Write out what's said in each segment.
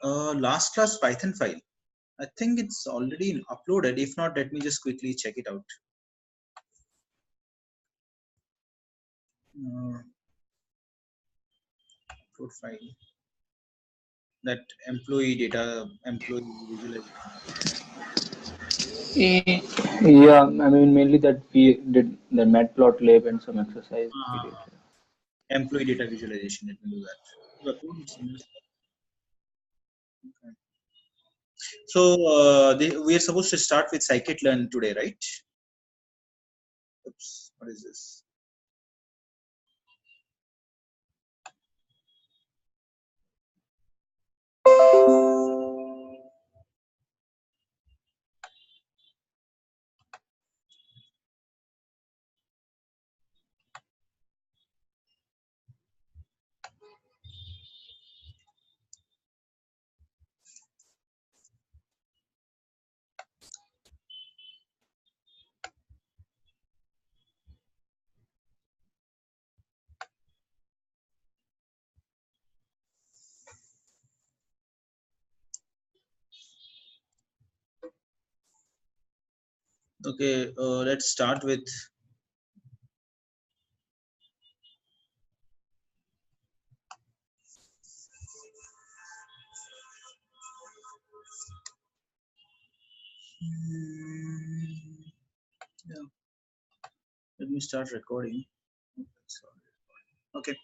Last class Python file. I think it's already uploaded. If not, let me just quickly check it out. Upload file. That employee data, employee visualization. Yeah, I mean mainly that we did the matplotlib and some exercise we did. Employee data visualization. Let me do that. Okay. So we are supposed to start with scikit-learn today, right? Oops, what is this? Okay, let's start with yeah. Let me start recording. Okay.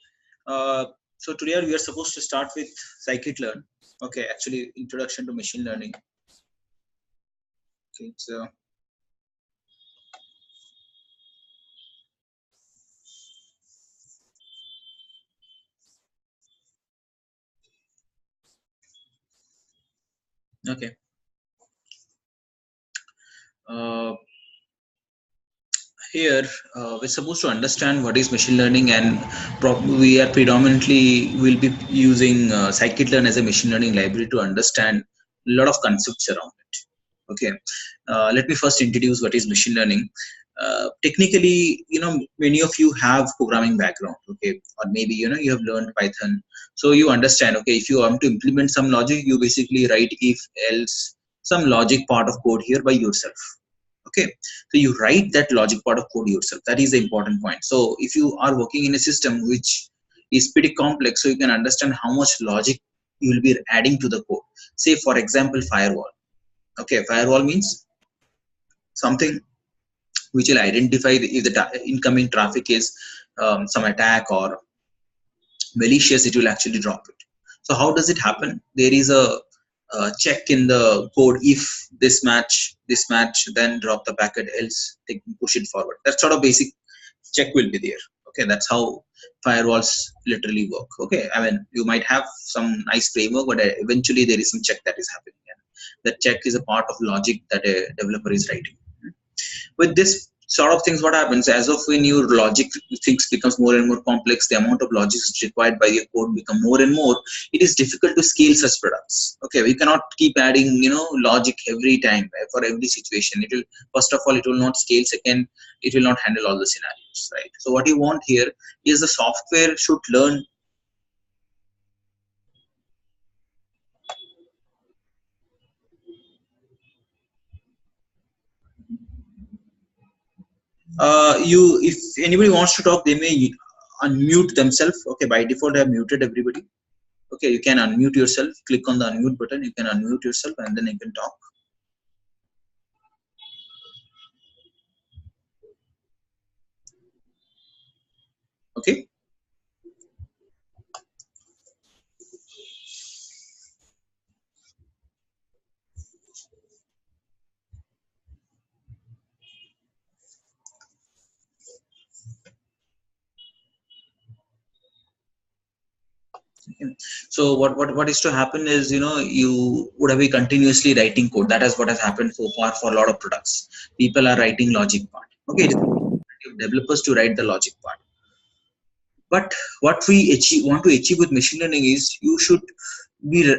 So today we are supposed to start with scikit-learn. Okay, actually introduction to machine learning. Okay, so okay. Here we're supposed to understand what is machine learning, and we are predominantly will be using scikit-learn as a machine learning library to understand a lot of concepts around it. Okay, let me first introduce what is machine learning. Technically, many of you have programming background, okay, or maybe you have learned Python, so you understand. Okay, if you want to implement some logic, you basically write if else some logic part of code here by yourself. Okay, so you write that logic part of code yourself. That is the important point. So if you are working in a system which is pretty complex, so you can understand how much logic you will be adding to the code. Say for example, firewall. Okay, firewall means something which will identify if the incoming traffic is some attack or malicious, it will actually drop it. So how does it happen? There is a check in the code. If this match, then drop the packet, else they can push it forward. That sort of basic check will be there. Okay, that's how firewalls literally work. Okay, I mean you might have some nice framework, but eventually there is some check that is happening. And that check is a part of logic that a developer is writing. With this sort of things, what happens as of when your logic things becomes more and more complex, the amount of logic required by your code become more and more, it is difficult to scale such products. Okay, we cannot keep adding logic every time for every situation. It will, first of all, it will not scale. Second, it will not handle all the scenarios, right? So what you want here is the software should learn. If anybody wants to talk, they may unmute themselves. Okay, by default I have muted everybody. Okay, you can unmute yourself. Click on the unmute button. You can unmute yourself and then you can talk. Okay. So what is to happen is you would have been continuously writing code. That is what has happened so far for a lot of products. People are writing logic part. Okay, it is developers to write the logic part. But what we want to achieve with machine learning is you should be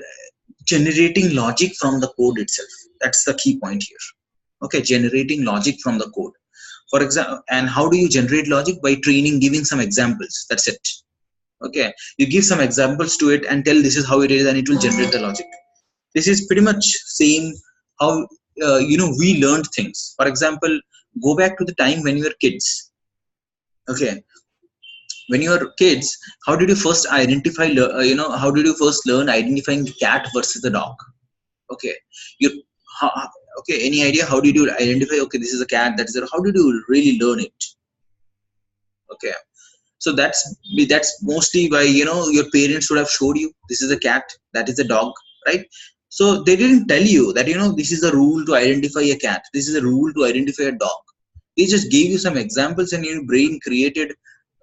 generating logic from the code itself. That's the key point here. Okay, generating logic from the code. For example, and how do you generate logic? By training, giving some examples. That's it. Okay, you give some examples to it and tell this is how it is, and it will generate the logic. This is pretty much same how we learned things. For example, go back to the time when you were kids. Okay, when you were kids, how did you first identify? How did you first learn identifying the cat versus the dog? Okay, you how, okay. Any idea how did you identify? Okay, this is a cat. That is a, how did you really learn it? Okay, so that's mostly why your parents would have showed you this is a cat, that is a dog, right? So they didn't tell you that this is a rule to identify a cat, this is a rule to identify a dog. They just gave you some examples and your brain created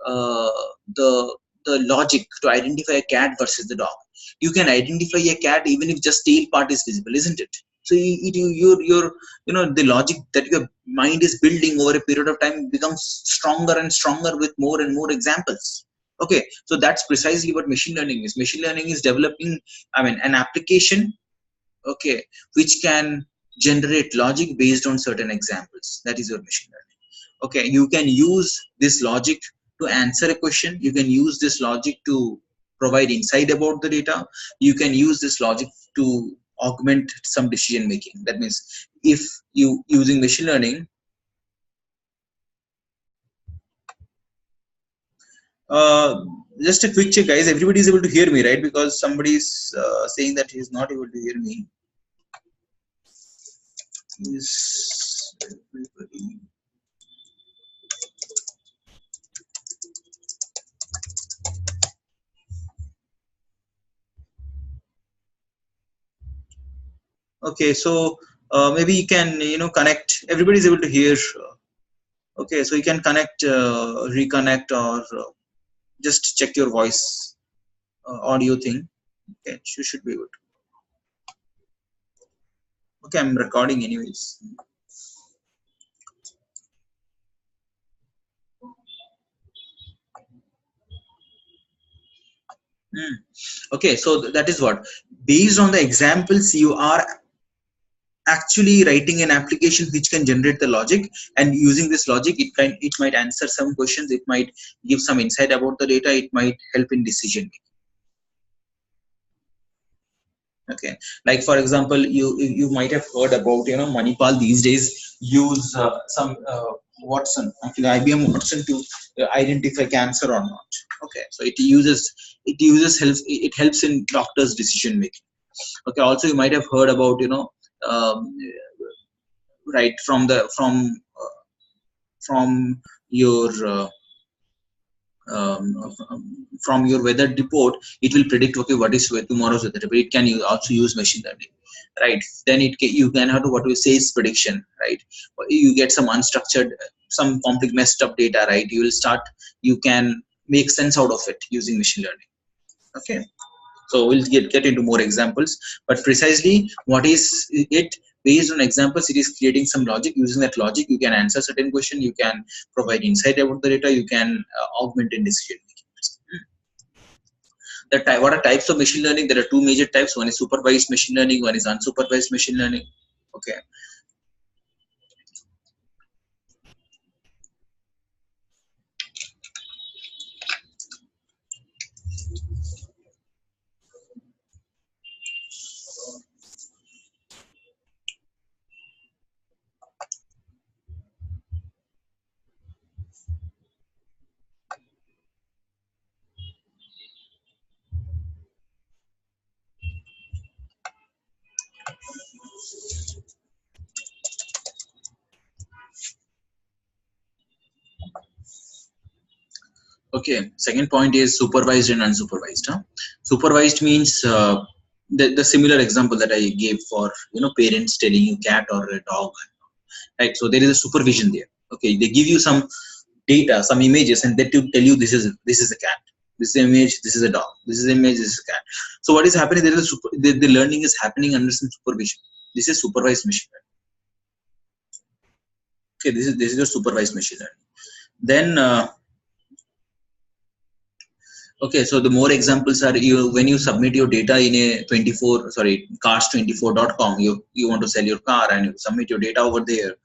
uh, the the logic to identify a cat versus the dog. You can identify a cat even if just tail part is visible, isn't it? So the logic that your mind is building over a period of time becomes stronger and stronger with more and more examples. Okay, so that's precisely what machine learning is. Machine learning is developing, I mean, an application, okay, which can generate logic based on certain examples. That is your machine learning. Okay, you can use this logic to answer a question, you can use this logic to provide insight about the data, you can use this logic to augment some decision making. That means if you using machine learning, uh, just a quick check guys, everybody is able to hear me, right? Because somebody is saying that he is not able to hear me. Is everybody okay? So maybe you can connect, everybody is able to hear. Okay, so you can connect, reconnect, or just check your voice audio thing. Okay, you should be able to. Okay, I'm recording anyways. Okay, so that is what, based on the examples, you are actually writing an application which can generate the logic, and using this logic it might answer some questions, it might give some insight about the data, it might help in decision making. Okay, like for example, you might have heard about Manipal these days use some Watson, actually IBM Watson, to identify cancer or not. Okay, so it helps in doctors decision making. Okay, also you might have heard about um, right from your um, from your weather report, it will predict, okay, what is tomorrow's weather report. It can also use machine learning, right? Then you can have to what we say is prediction, right? You get some unstructured, some complex messed up data, right? You can make sense out of it using machine learning. Okay, so we'll get into more examples, but precisely what is it, based on examples, it is creating some logic. Using that logic, you can answer certain question, you can provide insight about the data, you can augment in decision making. What are types of machine learning? There are two major types. One is supervised machine learning, one is unsupervised machine learning. Okay, okay, second point is supervised and unsupervised. Supervised means the similar example that I gave for parents telling you cat or a dog, right? So there is a supervision there. Okay, they give you some data, some images, and they to tell you this is a cat, this is an image, this is a dog, this is an image, this is a cat. So what is happening, there is the learning is happening under some supervision. This is supervised machine learning. Okay, this is a supervised machine learning. Then okay, so the more examples are, when you submit your data in a cars24.com, you want to sell your car and you submit your data over there,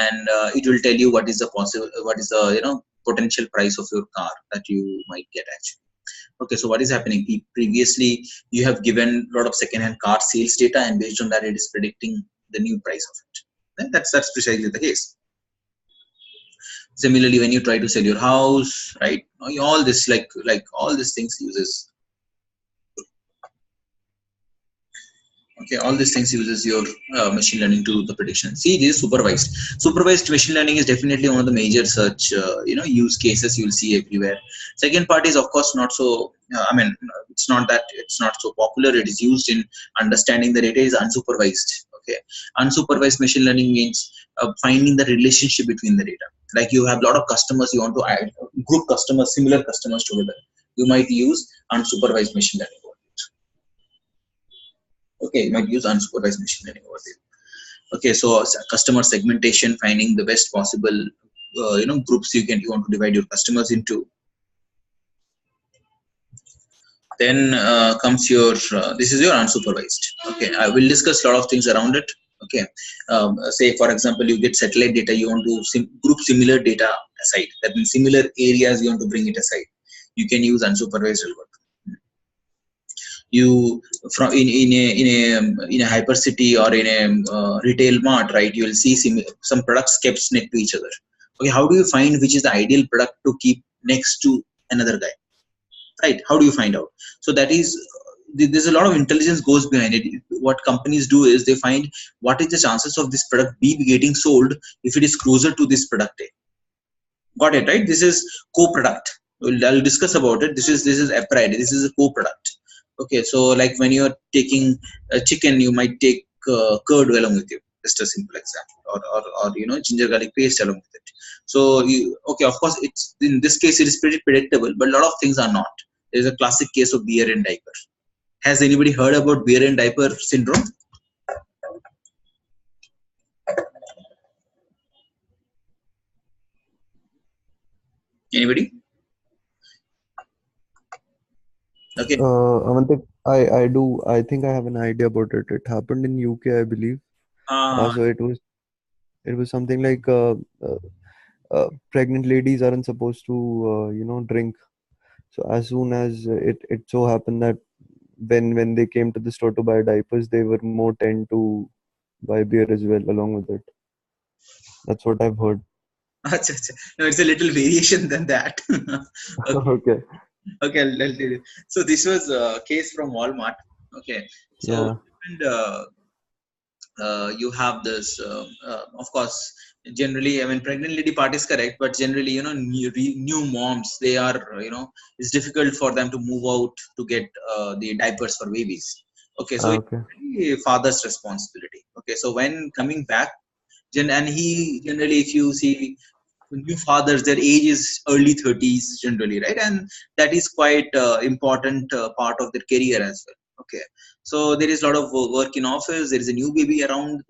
and it will tell you what is the potential price of your car that you might get actually. Okay, so what is happening? Previously, you have given a lot of second-hand car sales data, and based on that, it is predicting the new price of it. Right? That's precisely the case. Similarly, when you try to sell your house, right? All this, like all these things uses. Okay, all these things uses your machine learning to the prediction. See, this is supervised. Supervised machine learning is definitely one of the major search use cases you'll see everywhere. Second part is of course not so. I mean, it's not that it's not so popular. It is used in understanding the data is unsupervised. Okay, unsupervised machine learning means finding the relationship between the data. Like you have a lot of customers, you want to add group customers, similar customers together. You might use unsupervised machine learning. Okay, you might use unsupervised machine learning over there. Okay, so customer segmentation, finding the best possible groups you want to divide your customers into. Then comes your this is your unsupervised. Okay, I will discuss a lot of things around it. Okay, say for example you get satellite data, you want to group similar data aside, that means similar areas you want to bring it aside, you can use unsupervised algorithm. You from in a hyper city or in a retail mart, right? You will see some products kept next to each other. Okay, how do you find which is the ideal product to keep next to another guy, right? How do you find out? So that is there's a lot of intelligence goes behind it. What companies do is they find what is the chances of this product B getting sold if it is closer to this product A. Got it, right? This is co-product. I'll discuss about it. This is applied. This is a co-product. Okay, so like when you're taking a chicken, you might take curd along with you. Just a simple example, or ginger garlic paste along with it. So okay, of course, it's in this case it is pretty predictable, but a lot of things are not. There's a classic case of beer and diaper. Has anybody heard about beer and diaper syndrome? Anybody? Okay. Amantik, I do. I think I have an idea about it. It happened in UK, I believe. Uh, So it was something like pregnant ladies aren't supposed to drink. So as soon as it so happened that when they came to the store to buy diapers, they were more tend to buy beer as well along with it. That's what I've heard. no, it's a little variation than that. Okay. Okay. Okay, I'll tell you. So this was a case from Walmart. Okay, so Yeah. and you have this, of course. Generally, I mean, pregnant lady part is correct, but generally, new moms, they are, it's difficult for them to move out to get the diapers for babies. Okay, so it's Okay. really a father's responsibility. Okay, so when coming back, and he generally, if you see new fathers, their age is early 30s generally, right? And that is quite important part of their career as well. Okay, so there is a lot of work in office, there is a new baby around,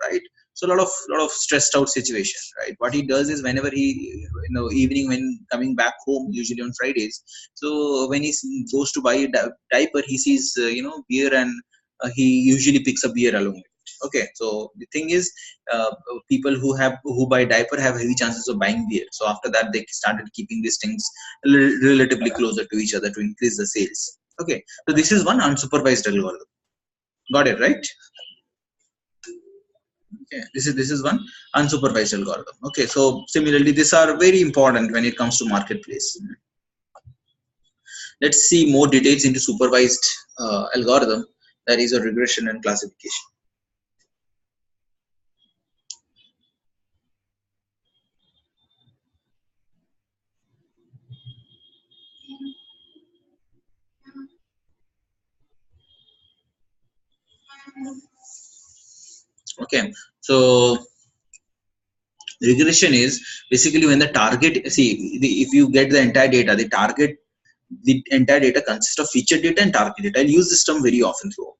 right? So a lot of stressed out situation, right? What he does is whenever he, evening when coming back home, usually on Fridays, so when he goes to buy a diaper, he sees beer, and he usually picks up beer along with it. Okay, so the thing is, people who buy diaper have heavy chances of buying beer. So after that, they started keeping these things relatively closer to each other to increase the sales. Okay, so this is one unsupervised algorithm. Got it, right? Okay, this is one unsupervised algorithm. Okay, so similarly, these are very important when it comes to marketplace. Let's see more details into supervised algorithm, that is a regression and classification. Okay, so regression is basically when the target, see, if you get the entire data, the entire data consists of featured data and target data. I'll use this term very often throughout.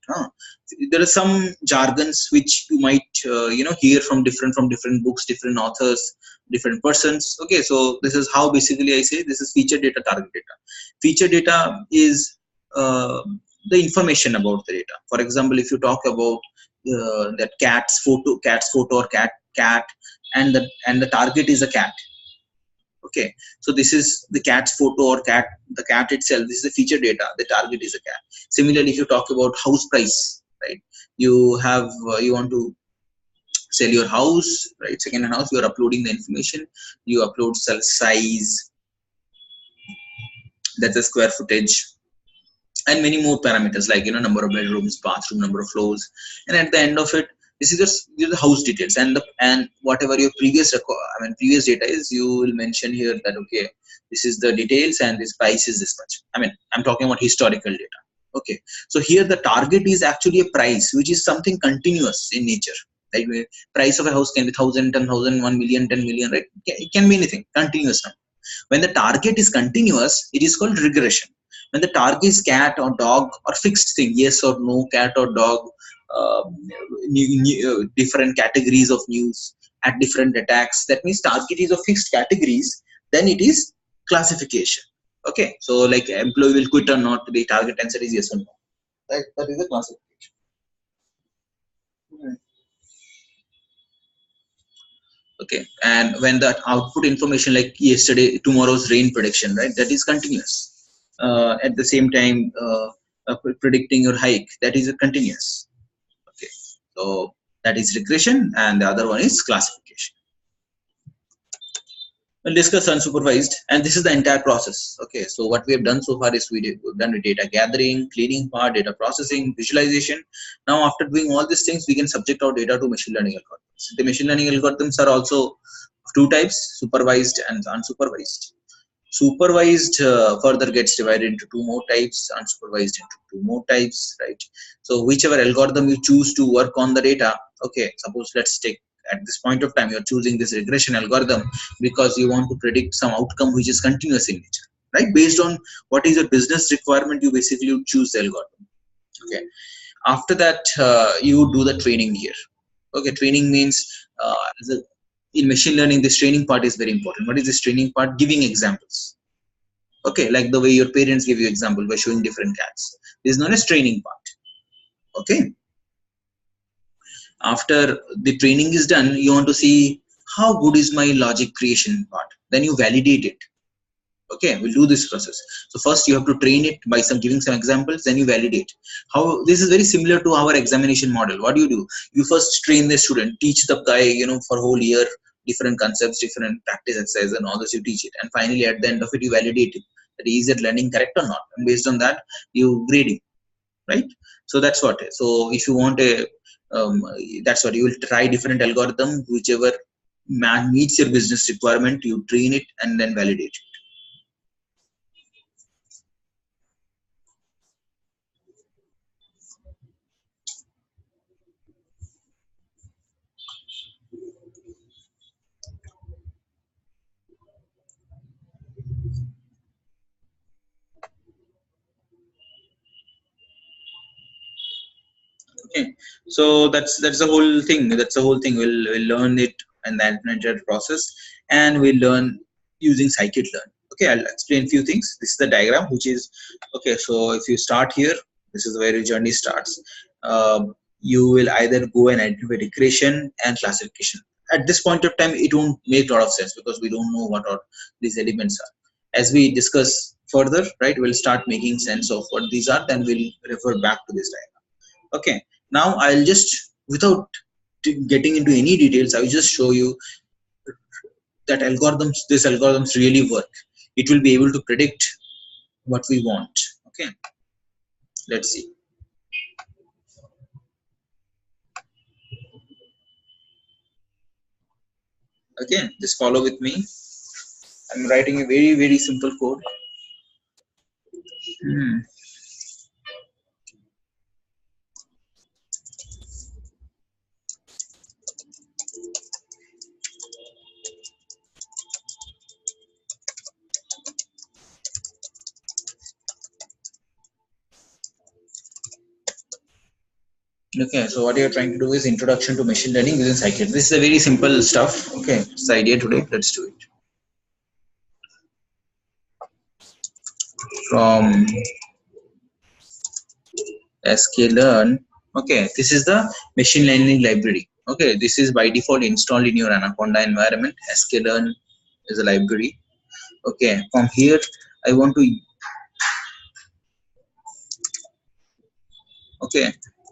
There are some jargons which you might hear from different books, different authors, different persons. Okay, so this is how basically I say this is featured data, target data. Featured data is uh, the information about the data. For example, if you talk about that cat's photo or cat, and the target is a cat. Okay, so this is the cat's photo or the cat itself. This is the feature data. The target is a cat. Similarly, if you talk about house price, right? You have you want to sell your house, right? Second-hand house. You are uploading the information. You upload cell size, that's the square footage, and many more parameters like number of bedrooms, bathroom, number of floors, and at the end of it, this is just the house details, and whatever your previous previous data is, you will mention here that okay, this is the details and this price is this much. I'm talking about historical data. Okay, so here the target is actually a price which is something continuous in nature. Like price of a house can be 1,000, 10,000, 1 million, 10 million, right? It can be anything, continuous number. When the target is continuous, it is called regression. When the target is cat or dog or fixed thing, yes or no, cat or dog, different categories of news at different attacks, that means target is of fixed categories, then it is classification. Okay, so like employee will quit or not, the target answer is yes or no. That is the classification. Okay, and when the output information like yesterday, tomorrow's rain prediction, right, that is continuous. At the same time, predicting your hike, that is a continuous. Okay, so that is regression, and the other one is classification. We'll discuss unsupervised, and this is the entire process. Okay, so what we have done so far is we've done the data gathering, cleaning part, data processing, visualization. Now after doing all these things, we can subject our data to machine learning algorithms. The machine learning algorithms are also two types, supervised and unsupervised. Supervised further gets divided into two more types, unsupervised into two more types, right? So whichever algorithm you choose to work on the data, okay, suppose let's take at this point of time, you're choosing this regression algorithm because you want to predict some outcome which is continuous in nature, right? Based on what is your business requirement, you basically choose the algorithm. Okay, after that, you do the training here. Okay, training means in machine learning, this training part is very important. What is this training part? Giving examples. Okay, like the way your parents give you example by showing different cats. This is known as training part. Okay, after the training is done, you want to see how good is my logic creation part. Then you validate it. Okay, we'll do this process. So first you have to train it by giving some examples, then you validate. How this is very similar to our examination model. What do? You first train the student, teach the guy, for whole year, different concepts, different practice exercises, and all this you teach it. And finally at the end of it, you validate it. That is it learning correct or not? And based on that, you grade it, right? So that's what. So if you want a, that's what you will try different algorithm, whichever meets your business requirement, you train it and then validate it. Okay, so that's the whole thing. We'll learn it in the entire process, and we'll learn using scikit-learn. Okay, I'll explain a few things. This is the diagram, which is okay. So if you start here, this is where your journey starts. You will either go and identify regression and classification. At this point of time, it won't make a lot of sense because we don't know what all these elements are. As we discuss further, right, we'll start making sense of what these are. Then we'll refer back to this diagram. Okay, now I'll just, without getting into any details, I will just show you that these algorithms really work. It will be able to predict what we want. Okay, let's see. Okay, just follow with me. I'm writing a very, very simple code. Okay, so what you're trying to do is introduction to machine learning using scikit. This is a very simple stuff. Okay, it's the idea today. Let's do it. From sklearn. Okay, this is the machine learning library. Okay, this is by default installed in your Anaconda environment. sklearn is a library. Okay, from here I want to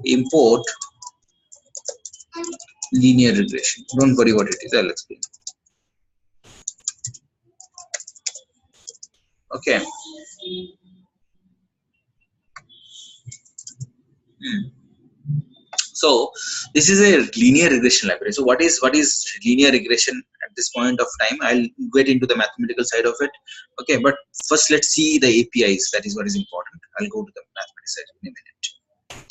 import linear regression. Don't worry what it is, I'll explain. Okay. So this is a linear regression library. So what is linear regression at this point of time? I'll get into the mathematical side of it. Okay, but first let's see the APIs. That is what is important. I'll go to the mathematics side in a minute.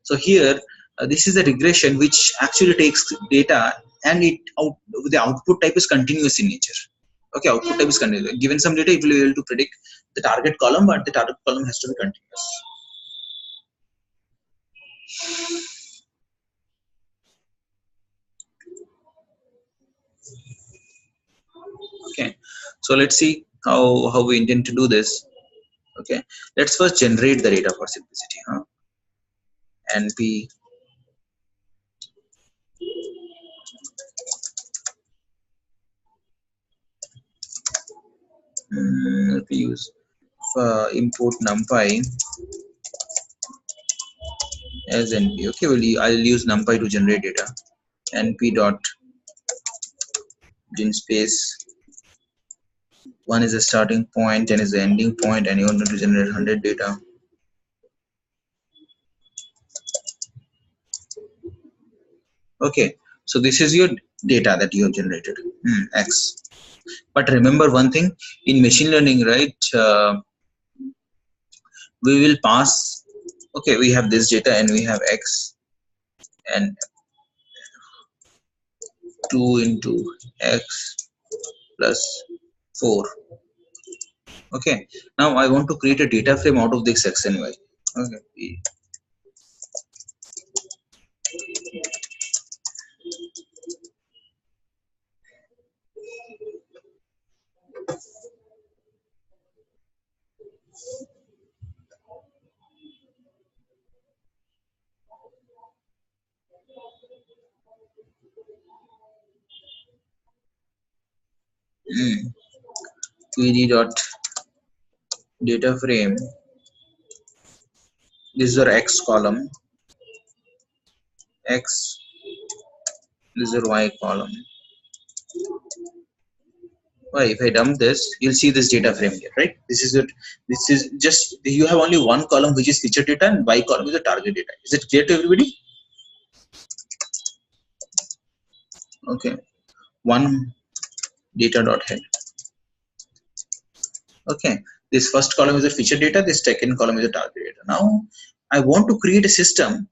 So here this is a regression which actually takes data and the output type is continuous in nature. Okay, output type is continuous. Given some data, it will be able to predict the target column, but the target column has to be continuous. Okay, so let's see how we intend to do this. Okay, let's first generate the data for simplicity. NP we use import numpy as NP. Okay, I'll use numpy to generate data. NP dot gen space. One is the starting point and is the ending point, and you want to generate 100 data. Okay, so this is your data that you have generated, X. But remember one thing in machine learning, right? We will pass. Okay, we have this data and we have X and 2 into X plus 4. Okay, now I want to create a data frame out of this X and Y. Okay. Query dot data frame. This is our X column. X. This is our Y column. Why? If I dump this, you'll see this data frame here, right? This is it. This is just you have only one column which is feature data and Y column is the target data. Is it clear to everybody? Okay. One data dot head. Okay. This first column is the feature data. This second column is the target data. Now I want to create a system,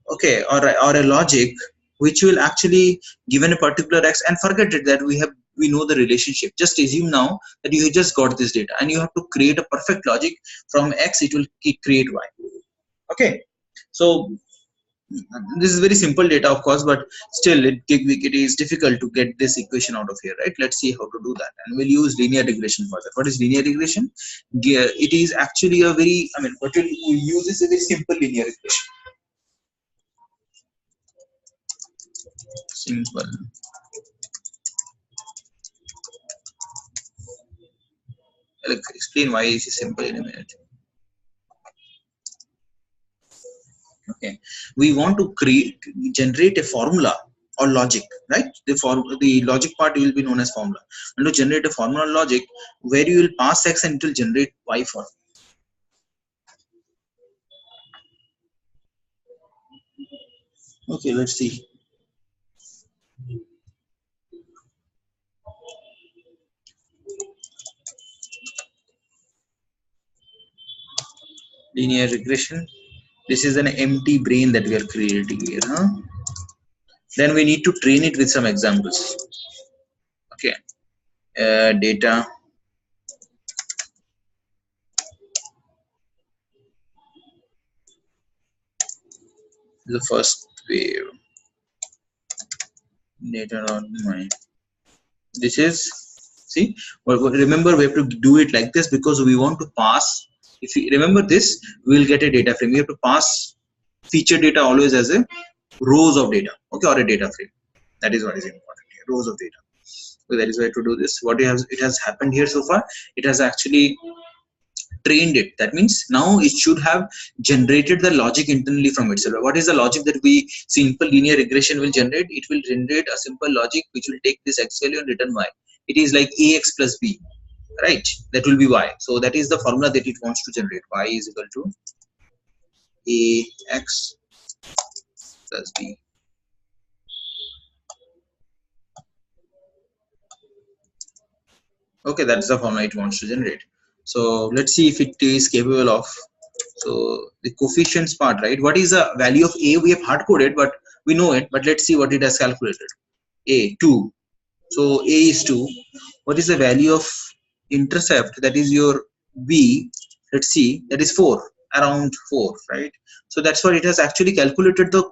okay, or a logic which will actually given a particular X, and forget it that we know the relationship. Just assume now that you just got this data and you have to create a perfect logic from X, it will create Y. Okay, so this is very simple data, of course, but still it is difficult to get this equation out of here, right? Let's see how to do that, and we'll use linear regression for that. What is linear regression? It is actually a very, what we use is a very simple linear regression. Simple. I'll explain why it is simple in a minute. Okay, we want to generate a formula or logic, right? The logic part will be known as formula, and to generate a formula logic where you will pass X and it will generate Y for. Okay, let's see. Linear regression. This is an empty brain that we are creating here. Then we need to train it with some examples. Okay, data. The first wave. Data on my. This is, see, remember we have to do it like this because we want to pass. If you remember this, we will get a data frame. We have to pass feature data always as a rows of data, okay, or a data frame. That is what is important here, rows of data. So that is why to do this, what it has happened here so far, it has actually trained it. That means now it should have generated the logic internally from itself. What is the logic that we simple linear regression will generate? It will generate a simple logic which will take this x value and return y. It is like ax plus b, right? That will be y. So that is the formula that it wants to generate. Y is equal to ax plus b. Okay, that's the formula it wants to generate. So let's see if it is capable of. So the coefficients part, right? What is the value of a? We have hard coded, but we know it. But let's see what it has calculated. A 2. So a is 2. What is the value of intercept? That is your b. Let's see. That is 4. Around 4, right? So that's what it has actually calculated the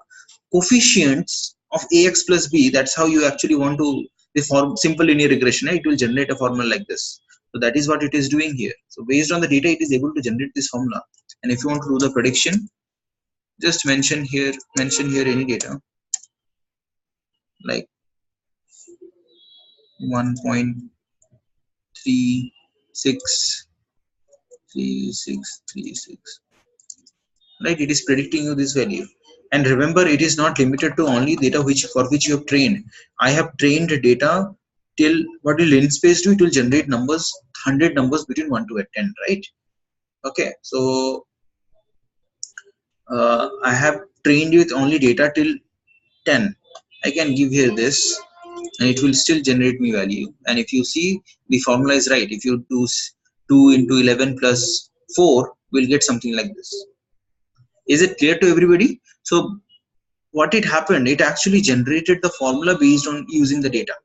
coefficients of ax plus b. That's how you actually want to the form simple linear regression. It will generate a formula like this. So that is what it is doing here. So based on the data, it is able to generate this formula. And if you want to do the prediction, just mention here any data like 1.3636, right? It is predicting you this value. And remember, it is not limited to only data for which you have trained. I have trained data till what will linspace do? It will generate numbers, 100 numbers between 1 to 10, right? Okay, so I have trained with only data till 10. I can give here this and it will still generate me value. And if you see, the formula is right. If you do 2 into 11 plus 4, we'll get something like this. Is it clear to everybody? So what it happened, it actually generated the formula based on using the data.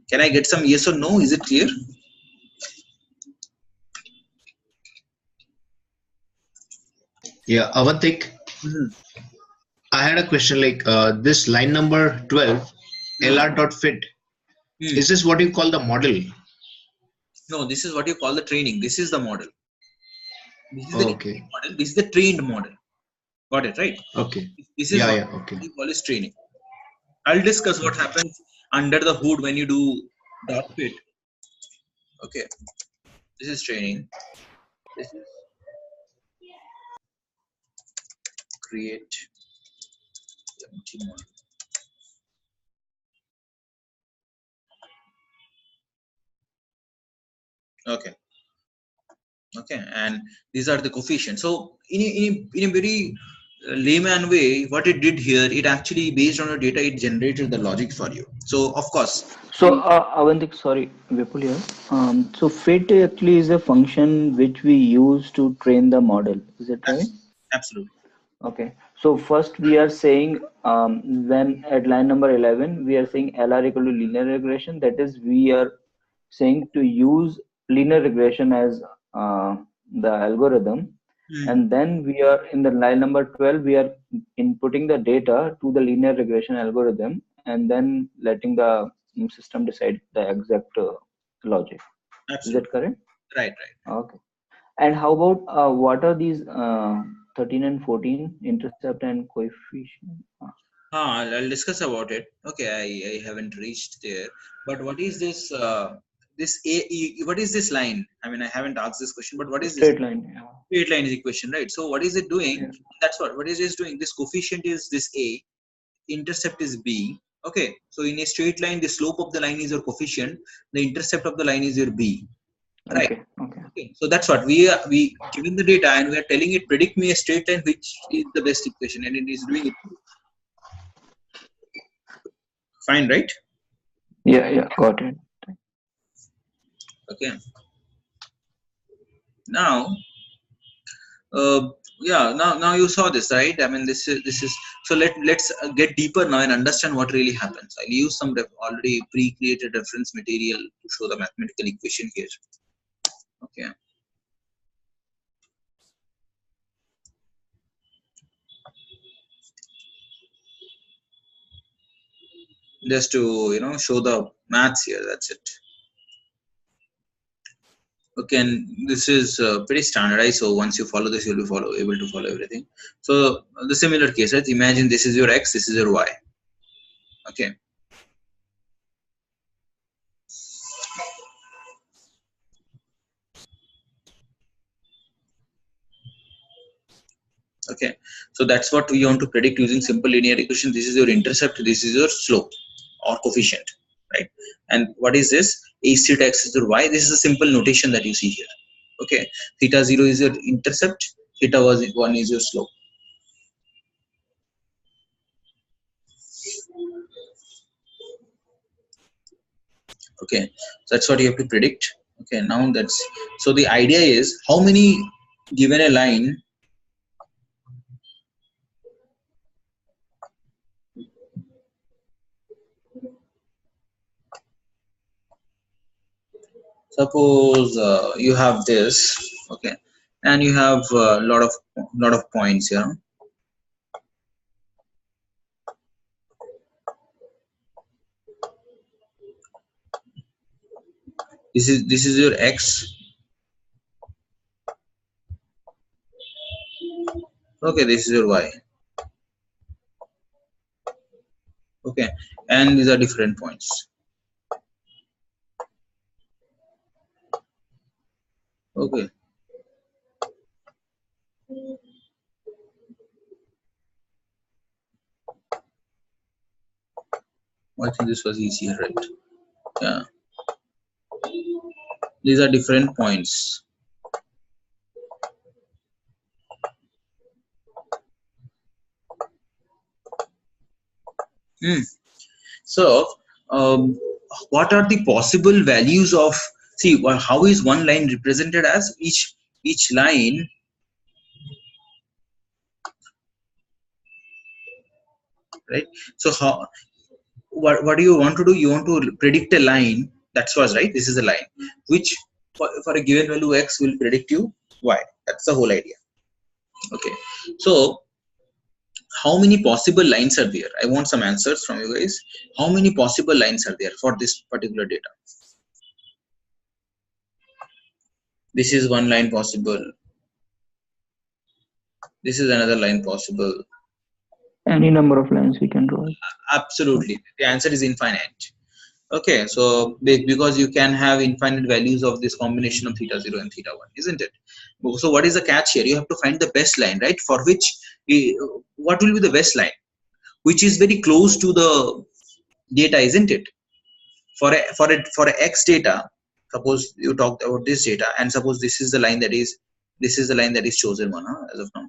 Can I get some yes or no? Is it clear? Yeah, Avantik, I had a question like this line number 12, lr.fit. Is this what you call the model? No, this is what you call the training. This is the model. This is the Okay. model. This is the trained model. Got it, right? Okay. This is okay. what we call is training. I'll discuss what happens under the hood when you do dot fit. Okay. This is training. This is create empty model. Okay. Okay, and these are the coefficients. So in a very layman way, what it did here, it actually based on the data, it generated the logic for you. So of course. So Avantik, sorry, Vipul here. So fit actually is a function which we use to train the model. Is it right? Absolutely. Okay. So first we are saying when at line number 11 we are saying LR equal to linear regression. That is, we are saying to use linear regression as the algorithm, and then we are in the line number 12 we are inputting the data to the linear regression algorithm and then letting the system decide the exact logic. Absolutely. Is that correct? Right. Okay. And how about what are these 13 and 14, intercept and coefficient? I'll discuss about it. Okay, I haven't reached there. But what is this? What is this line? I mean, I haven't asked this question. But what is this? Straight line. Yeah. Straight line is equation, right? So what is it doing? Yeah. That's what is it doing? This coefficient is this A, intercept is B. Okay, so in a straight line, the slope of the line is your coefficient. The intercept of the line is your B. Right. Okay. So that's what we given the data and we are telling it predict me a straight line which is the best equation, and it is doing it. Fine, right? Yeah, got it. Okay. Now, now you saw this, right? I mean, this is so. Let's get deeper now and understand what really happens. I'll use some already pre-created reference material to show the mathematical equation here. Okay. Just to show the maths here. That's it. Okay, and this is pretty standardized. So once you follow this, you'll be able to follow everything. So the similar case, right? Imagine this is your x, this is your y. Okay. Okay, so that's what we want to predict using simple linear equation. This is your intercept, this is your slope or coefficient, right? And what is this? H theta x is your y. This is a simple notation that you see here. Okay, theta 0 is your intercept, theta 1 is your slope. Okay, so that's what you have to predict. Okay, now that's, so the idea is how many, given a line, suppose you have this, okay, and you have a lot of points here. This is your x. Okay, this is your y. Okay, and these are different points. Okay, I think this was easier, right? Yeah, these are different points. So what are the possible values of, see, how is one line represented as? Each line, right? So how, what do you want to do? You want to predict a line, that's was right. This is a line which for a given value x will predict you y. That's the whole idea. Okay, so how many possible lines are there? I want some answers from you guys. How many possible lines are there for this particular data? This is one line possible. This is another line possible. Any number of lines we can draw. Absolutely, the answer is infinite. Okay, so because you can have infinite values of this combination of theta 0 and theta 1, isn't it? So what is the catch here? You have to find the best line, right? For which, what will be the best line which is very close to the data, isn't it? For a x data, suppose you talked about this data, and suppose this is the line that is chosen one, as of now.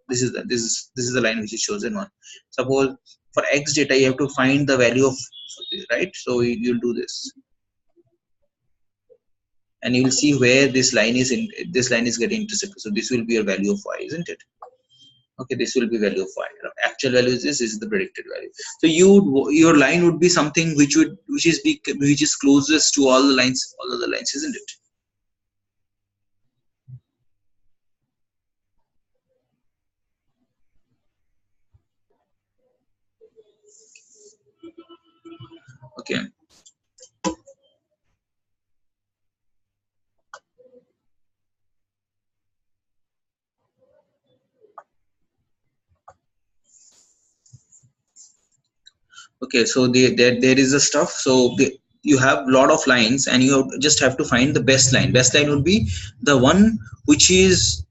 This is the line which is chosen one. Suppose for x data you have to find the value of, right? So you'll do this, and you will see where this line is getting intersected. So this will be a value of y, isn't it? Okay, this will be value of y. Actual value is this is the predicted value. So your line would be something which is closest to all the other lines, isn't it? Okay. Okay, so there is a stuff. So you have a lot of lines, and you just have to find the best line. Best line would be the one which is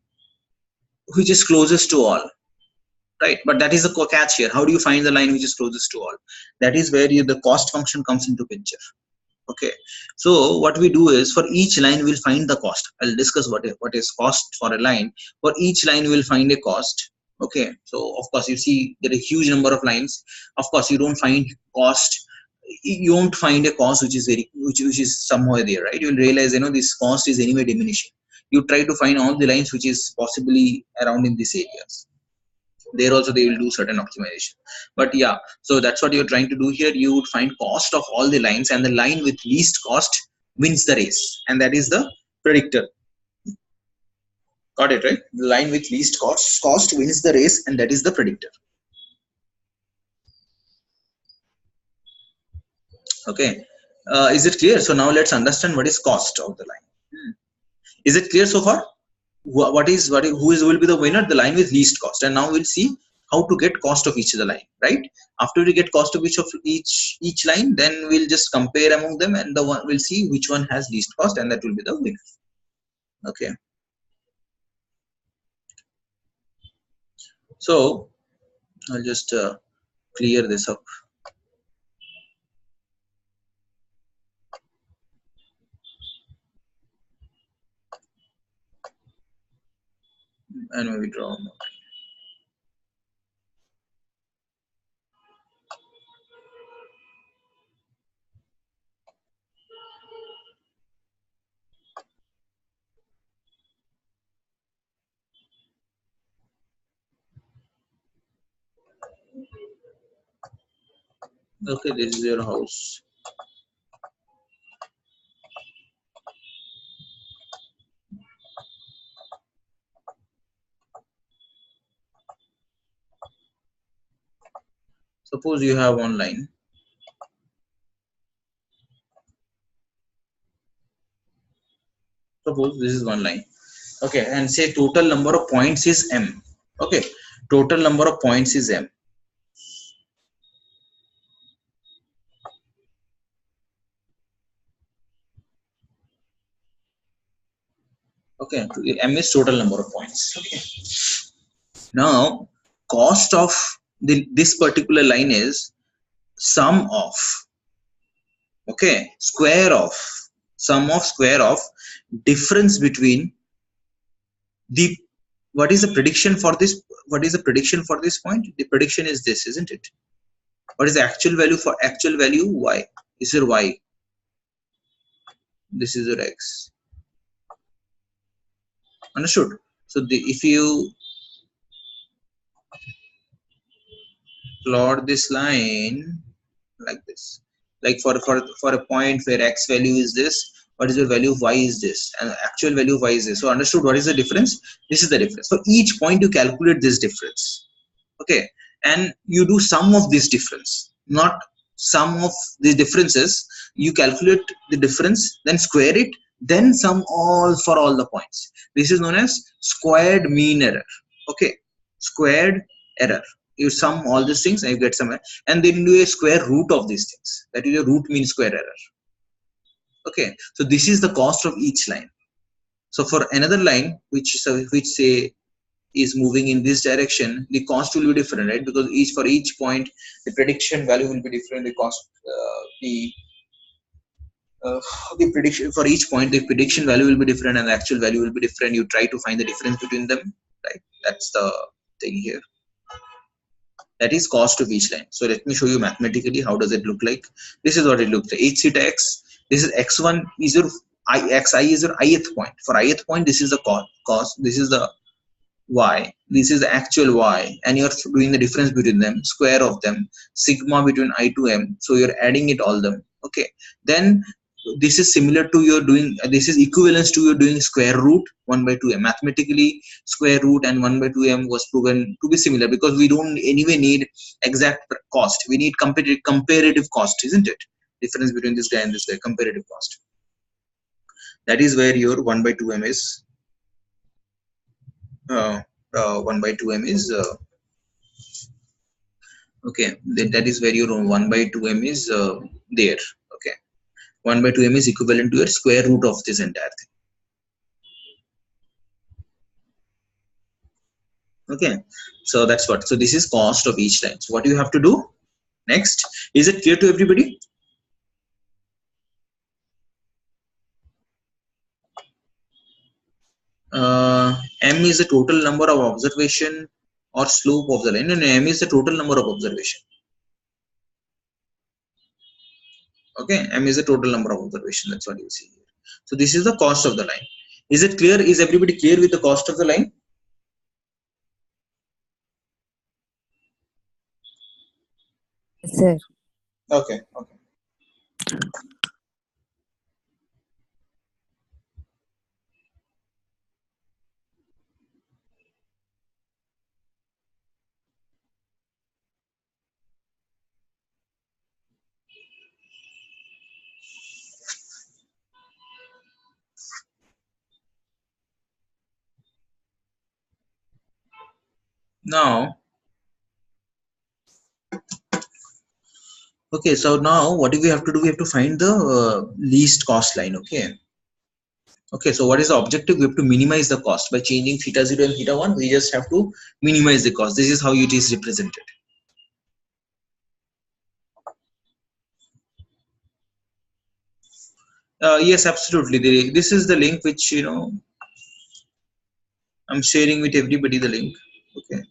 closest to all, right? But that is the catch here. How do you find the line which is closest to all? That is where the cost function comes into picture. Okay, so what we do is for each line we'll find the cost. I'll discuss what is cost for a line. For each line we'll find a cost. Okay, so of course you see there are a huge number of lines. Of course you don't find cost. You won't find a cost which is somewhere there, right? You'll realize this cost is anyway diminishing. You try to find all the lines which is possibly around in these areas. There also they will do certain optimization, but yeah, so that's what you're trying to do here. You would find cost of all the lines, and the line with least cost wins the race, and that is the predictor. Got it, right? The line with least cost wins the race, and that is the predictor. Okay, is it clear? So now let's understand what is cost of the line. Is it clear so far? Who will be the winner? The line with least cost. And now we'll see how to get cost of each of the line, right? After we get cost of each line, then we'll just compare among them, and the one we'll see which one has least cost, and that will be the winner. Okay. So I'll just clear this up. And maybe draw more. Okay, this is your house. Suppose you have one line. Suppose this is one line. Okay, and say total number of points is m. Okay, total number of points is m. Okay, m is total number of points. Okay. Now, cost of this particular line is sum of, okay, square of, sum of square of difference between the, what is the prediction for this, what is the prediction for this point? The prediction is this, isn't it? What is the actual value for actual value? Y. This is your y. This is your x. Understood? So if you plot this line like this, like for a point where x value is this, what is your value of y is this, and actual value of y is this. So understood what is the difference? This is the difference. For each point you calculate this difference. Okay, and you do sum of this difference, not sum of the differences. You calculate the difference, then square it, then sum all for all the points. This is known as squared mean error. Okay, squared error. You sum all these things and you get some, and then do a square root of these things. That is a root mean square error. Okay, so this is the cost of each line. So for another line which say is moving in this direction, the cost will be different, right? Because for each point the prediction value will be different. The cost the prediction for each point, the prediction value will be different and the actual value will be different. You try to find the difference between them, right? That's the thing here. That is cost of each line. So let me show you mathematically how does it look like. This is what it looks like. H theta x. This is x1 is your xi is your ith point. For ith point, this is the cost. This is the y. This is the actual y, and you're doing the difference between them, square of them, sigma between I to m. So you're adding it all them. Okay. Then this is similar to your doing. This is equivalence to your doing square root 1 by 2m. Mathematically, square root and 1 by 2m was proven to be similar because we don't anyway need exact cost. We need comparative cost, isn't it? Difference between this guy and this guy, comparative cost. That is where your 1 by 2m is. 1 by 2m is okay. That is where your 1 by 2m is there. Okay, 1 by 2m is equivalent to your square root of this entire thing. Okay, so that's what. So this is cost of each line. So what do you have to do next? Is it clear to everybody? M is the total number of observation or slope of the line. No, M is the total number of observation. Okay, M is the total number of observation. That's what you see here. So this is the cost of the line. Is it clear? Is everybody clear with the cost of the line? Yes, sir. Okay. Okay. Now, Okay, so now what do we have to do? We have to find the least cost line. Okay, so what is the objective? We have to minimize the cost by changing theta 0 and theta 1. We just have to minimize the cost. This is how it is represented. Yes, absolutely. This is the link which I'm sharing with everybody, the link. Okay.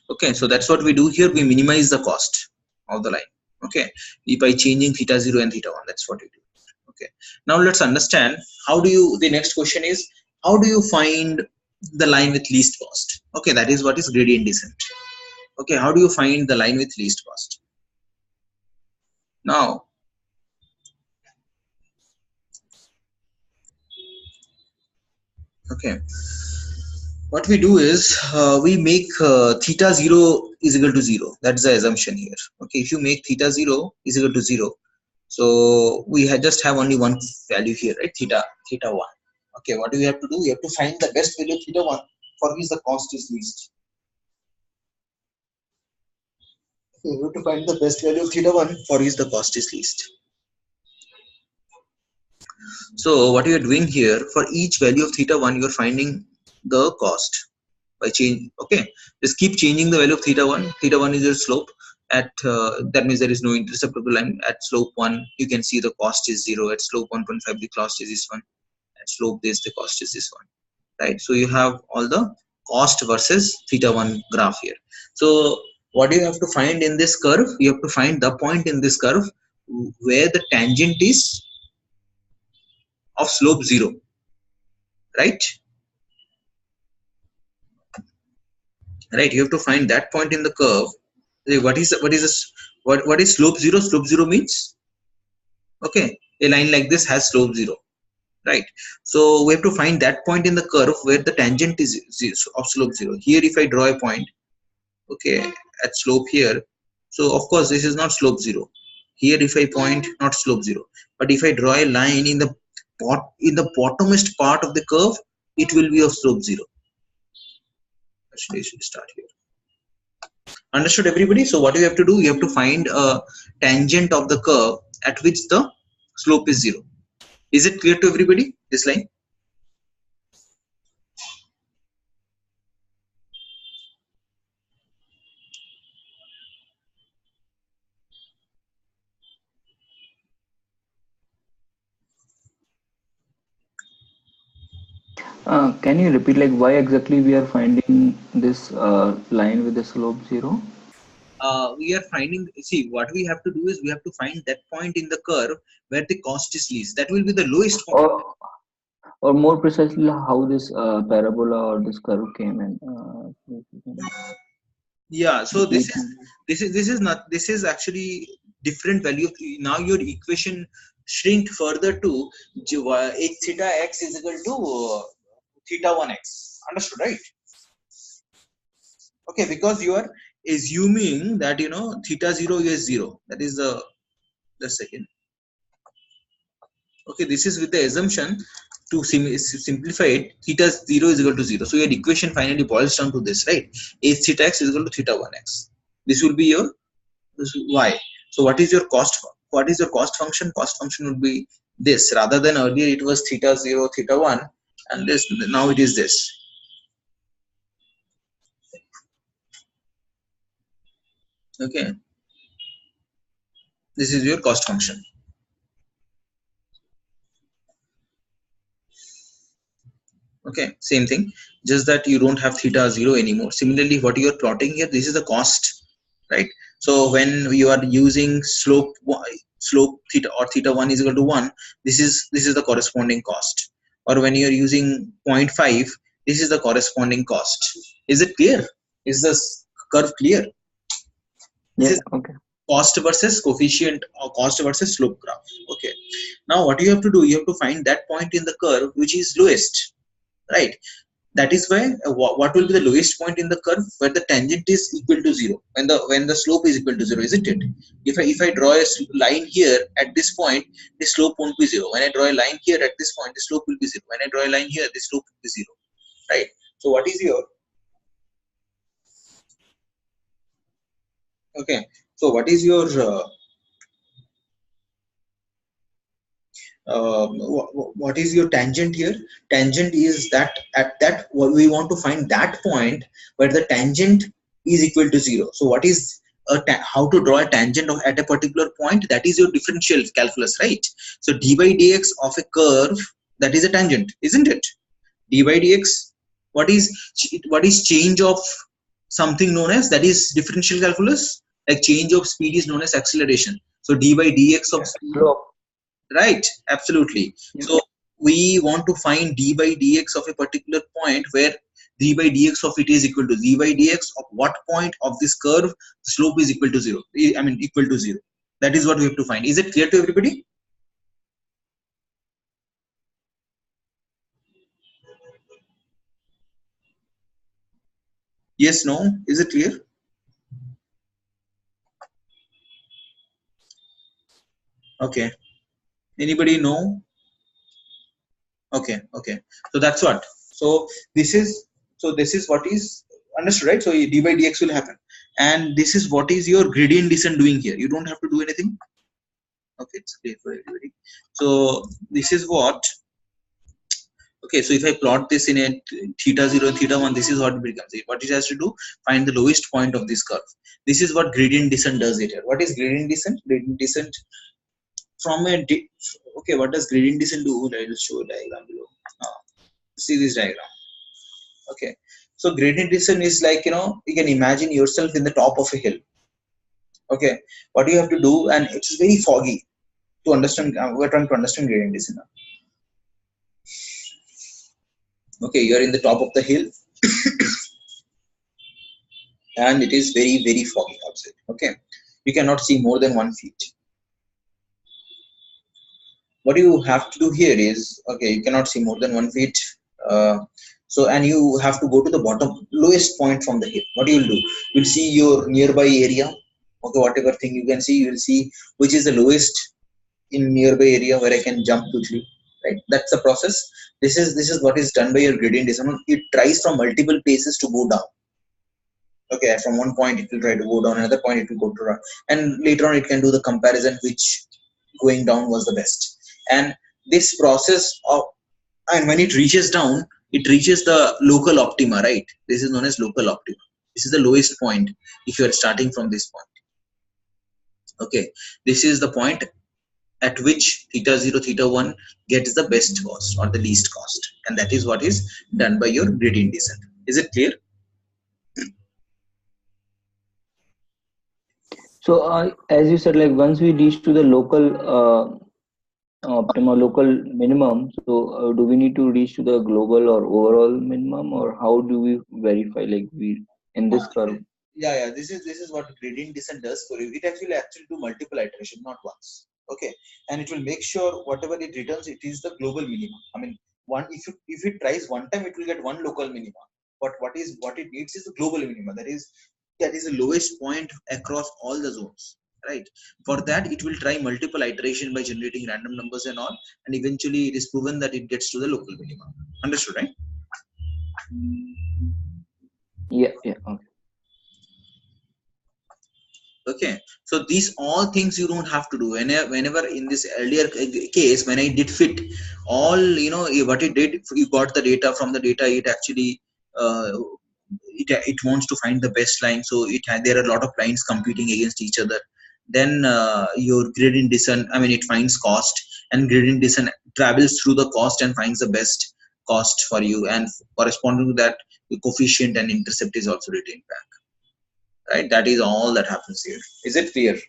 Okay, so that's what we do here. We minimize the cost of the line. Okay, by changing theta 0 and theta 1. That's what we do. Okay, now let's understand how do you. The next question is, how do you find the line with least cost? Okay, that is what is gradient descent. Okay, how do you find the line with least cost? Now, okay, what we do is we make theta 0 is equal to 0. That's the assumption here. Okay, if you make theta 0 is equal to 0, so we just have only one value here, right? Theta 1. Okay, what do we have to do? We have to find the best value of theta 1 for which the cost is least. Okay, we have to find the best value of theta 1 for which the cost is least. So what you are doing here, for each value of theta 1, you are finding the cost by change. Okay, just keep changing the value of theta 1. Theta 1 is your slope. At that means there is no intercept of the line. At slope 1, you can see the cost is 0. At slope 1.5, the cost is this one. At slope this, the cost is this one. Right, so you have all the cost versus theta 1 graph here. So what do you have to find in this curve? You have to find the point in this curve where the tangent is of slope 0, right? Right, you have to find that point in the curve. What is slope 0? Slope 0 means, okay, a line like this has slope 0, right? So we have to find that point in the curve where the tangent is of slope 0. Here if I draw a point, okay, at slope here, so of course this is not slope 0. Here if I point, not slope 0, but if I draw a line in the bottomest part of the curve, it will be of slope 0. Actually I should start here. Understood, everybody? So what you have to do, you have to find a tangent of the curve at which the slope is 0. Is it clear to everybody, this line? Can you repeat, like, why exactly we are finding this line with the slope 0? We are finding, see, what we have to do is we have to find that point in the curve where the cost is least. That will be the lowest point. Or more precisely, how this parabola or this curve came in. Yeah, so this is actually different value. Now your equation shrink further to h theta x is equal to theta 1x. Understood, right? Okay, because you are assuming that theta 0 is 0. That is the second. Okay, this is with the assumption, to simplify it, theta 0 is equal to 0. So your equation finally boils down to this, right? H theta x is equal to theta 1x. This will be your y. So what is your cost? What is your cost function? Cost function would be this. Rather than earlier it was theta 0, theta 1, and this now it is this. Okay, this is your cost function. Okay, same thing, just that you don't have theta 0 anymore. Similarly, what you are plotting here, this is the cost, right? So when you are using slope theta or theta 1 is equal to 1, this is the corresponding cost. Or when you are using 0.5, this is the corresponding cost. Is it clear? Is this curve clear? Yeah, this is okay. Cost versus coefficient or cost versus slope graph. Okay, now what you have to do, you have to find that point in the curve which is lowest, right? That is why what will be the lowest point in the curve where the tangent is equal to 0, when the slope is equal to 0, isn't it? If I draw a line here at this point, the slope won't be 0. When I draw a line here at this point, the slope will be 0. When I draw a line here, the slope will be 0, right? So what is your Okay, so what is your what is your tangent here? Tangent is that at that we want to find that point where the tangent is equal to 0. So what is how to draw a tangent at a particular point? That is your differential calculus, right? So d by dx of a curve, that is a tangent, isn't it? D by dx, what is change of something known as, that is differential calculus. Like change of speed is known as acceleration. So d by dx of speed, Slope. right? Absolutely. So we want to find d by dx of a particular point where d by dx of it is equal to d by dx of what point of this curve the slope is equal to 0. I mean equal to 0. That is what we have to find. Is it clear to everybody? Yes, no? Is it clear? Okay. Anybody know? Okay. So that's what. So this is what is understood, right? So d by dx will happen, and this is what is your gradient descent doing here. You don't have to do anything. Okay, it's clear for everybody. So this is what. Okay, so if I plot this in a theta 0 and theta 1, this is what it becomes. What it has to do, find the lowest point of this curve. This is what gradient descent does it here. What is gradient descent? Gradient descent from a okay, what does gradient descent do? I will show a diagram below. See this diagram. Okay, so gradient descent is like, you can imagine yourself in the top of a hill. Okay, what you have to do, and it's very foggy to understand. We're trying to understand gradient descent now. Okay, you are in the top of the hill and it is very, very foggy outside. Okay, you cannot see more than 1 feet. What you have to do here is, okay, you cannot see more than 1 feet. So, and you have to go to the bottom, lowest point from the hill. What you will do, you'll see your nearby area. Okay, whatever thing you can see, you will see which is the lowest in nearby area where I can jump quickly. Right, that's the process. This is what is done by your gradient descent. It tries from multiple places to go down. Okay, from one point it will try to go down, another point it will go to down, and later on it can do the comparison which going down was the best. And this process of, and when it reaches down, it reaches the local optima, right? This is known as local optima. This is the lowest point if you are starting from this point. Okay, this is the point at which theta 0, theta 1 gets the best cost or the least cost, and that is what is done by your gradient descent. Is it clear? So as you said, like once we reach to the local optima, local minimum, so do we need to reach to the global or overall minimum, or how do we verify, like we in this curve? Yeah, this is what gradient descent does for you. It actually do multiple iteration, not once. Okay, and it will make sure whatever it returns, it is the global minimum. I mean, if it tries one time, it will get one local minimum. But what it needs is the global minimum. That is the lowest point across all the zones. Right. For that, it will try multiple iteration by generating random numbers and all, and eventually it is proven that it gets to the local minimum. Understood, right? Yeah. Okay. Okay, so these all things you don't have to do. Whenever in this earlier case, when I did fit, all what it did, you got the data. From the data, it actually it wants to find the best line. So there are a lot of lines competing against each other. Then your gradient descent, I mean, it finds cost, and gradient descent travels through the cost and finds the best cost for you, and corresponding to that, the coefficient and intercept is also retained back. Right, that is all that happens here. Is it clear?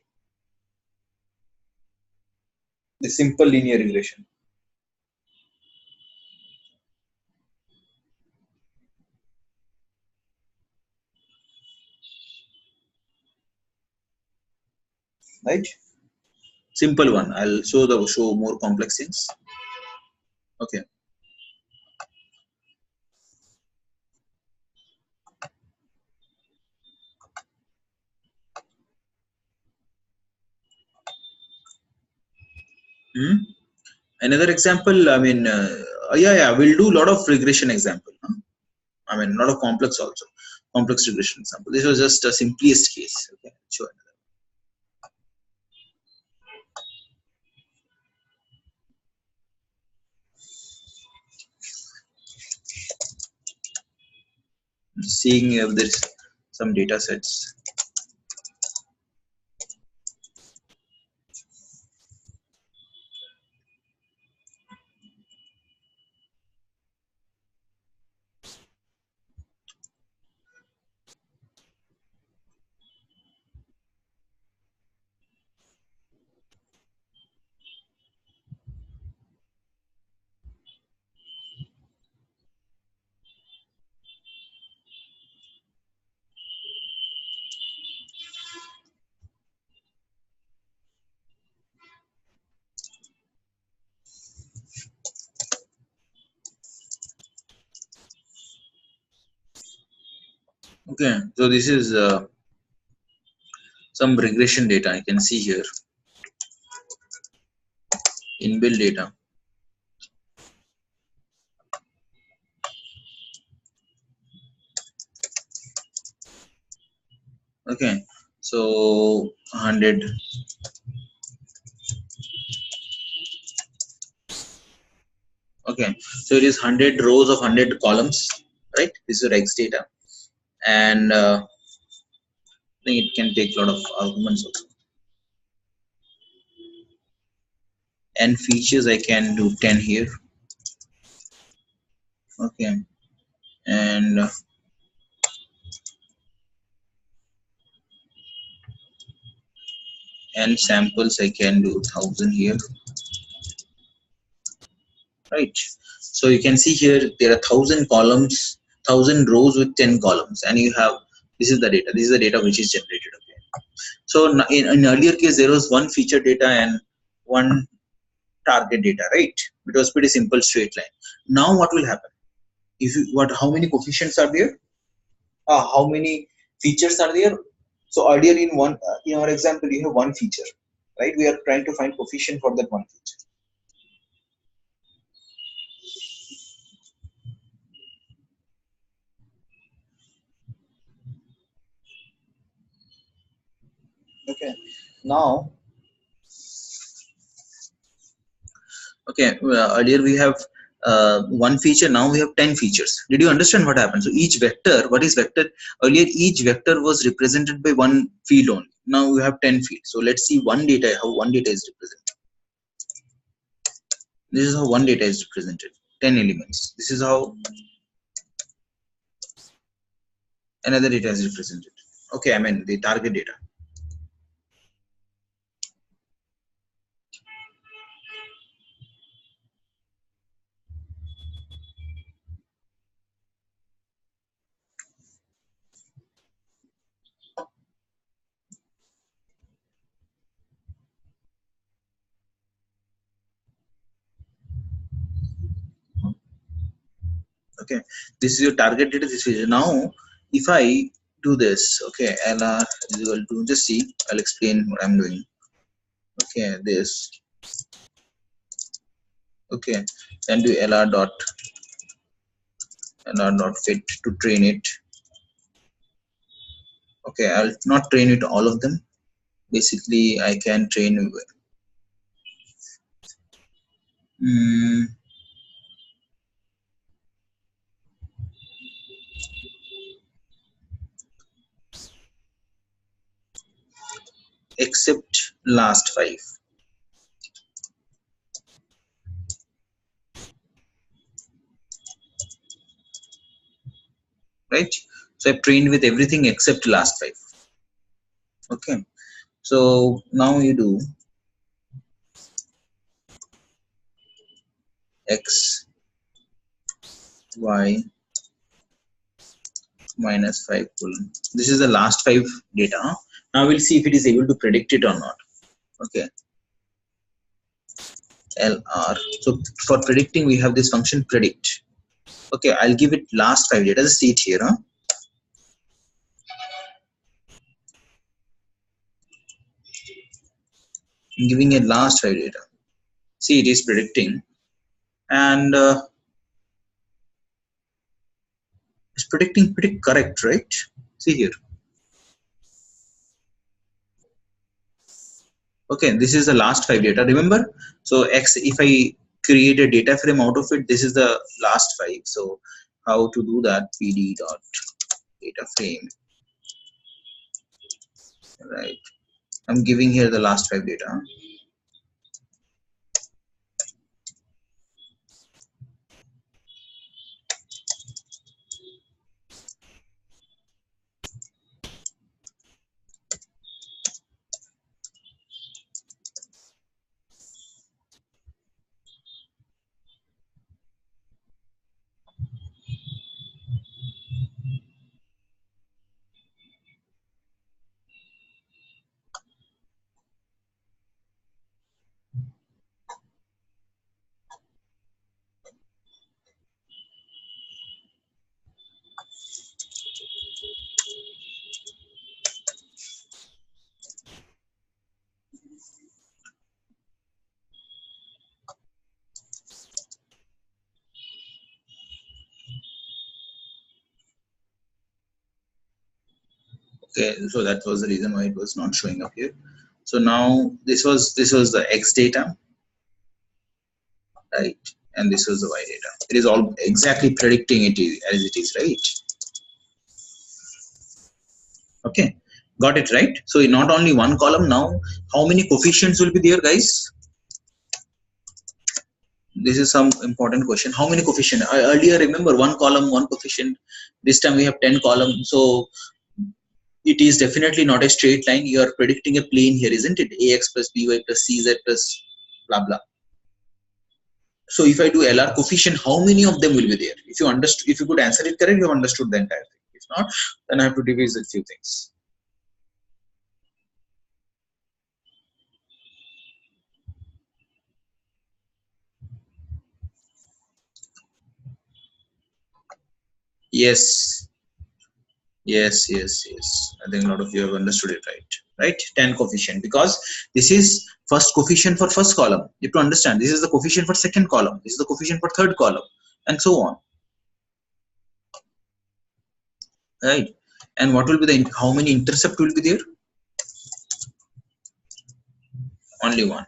The simple linear regression. Right, simple one. I'll show more complex things. Okay. Another example, I mean, we'll do a lot of regression example. I mean, a lot of complex also. Complex regression example. This was just a simplest case. Okay. show another. Seeing if there's some data sets. Okay, so this is some regression data I can see here. Inbuilt data. Okay, so 100. Okay, so it is 100 rows of 100 columns, right? This is Rex data, and I think it can take a lot of arguments also. And features I can do 10 here. Okay, and samples I can do 1000 here, right? So you can see here there are 1000 columns, 1000 rows with 10 columns, and you have, this is the data. This is the data which is generated. Okay. So in earlier case there was one feature data and one target data, right? It was pretty simple straight line. Now what will happen? If you, how many coefficients are there? How many features are there? So earlier in one, in our example, you have one feature, right? We are trying to find coefficient for that one feature. Okay. Now, okay, earlier we have one feature, now we have 10 features. Did you understand what happened? So each vector, what is vector? Earlier each vector was represented by one field only. Now we have 10 fields. So let's see one data, how one data is represented. This is how one data is represented, 10 elements. This is how another data is represented. Okay, I mean the target data. Okay, this is your target data. This is now if I do this, okay, lr is equal to, just see, I'll explain what I'm doing. Okay, this, okay, then do lr dot fit to train it. Okay, I'll not train it all of them. Basically I can train except last 5. Right, so I've trained with everything except last 5. Okay, so now you do x y minus 5 colon. This is the last 5 data. Now we'll see if it is able to predict it or not. Okay, lr. So for predicting we have this function predict. Okay, I'll give it last 5 data. Just see it here. I'm giving a last 5 data. See, it is predicting, and it's predicting pretty correct, right? See here. Okay, this is the last 5 data, remember? So X, if I create a data frame out of it, this is the last 5. So how to do that? PD dot data frame, right? I'm giving here the last 5 data. Okay, so that was the reason why it was not showing up here. So now this was the X data, right? And this was the Y data. It is all exactly predicting it as it is, right? Okay, got it, right? So not only one column now, how many coefficients will be there, guys? This is some important question. How many coefficient? I earlier remember one column, one coefficient. This time we have 10 columns. So it is definitely not a straight line. You are predicting a plane here, isn't it? Ax plus by plus cz plus blah blah. So if I do LR coefficient, how many of them will be there? If you understood, if you could answer it correct, you have understood the entire thing. If not, then I have to revisit a few things. Yes. Yes. I think a lot of you have understood it right? 10 coefficient, because this is first coefficient for first column. You have to understand, this is the coefficient for second column, this is the coefficient for third column, and so on, right? And what will be the, how many intercept will be there? Only one.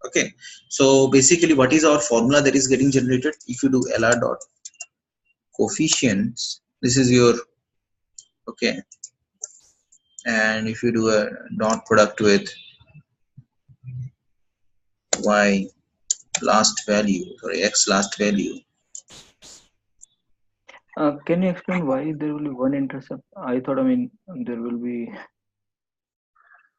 Okay, so basically what is our formula that is getting generated? If you do LR dot coefficients, this is your, okay, and if you do a dot product with y last value, sorry, x last value. Can you explain why there will be one intercept? I thought, I mean, there will be,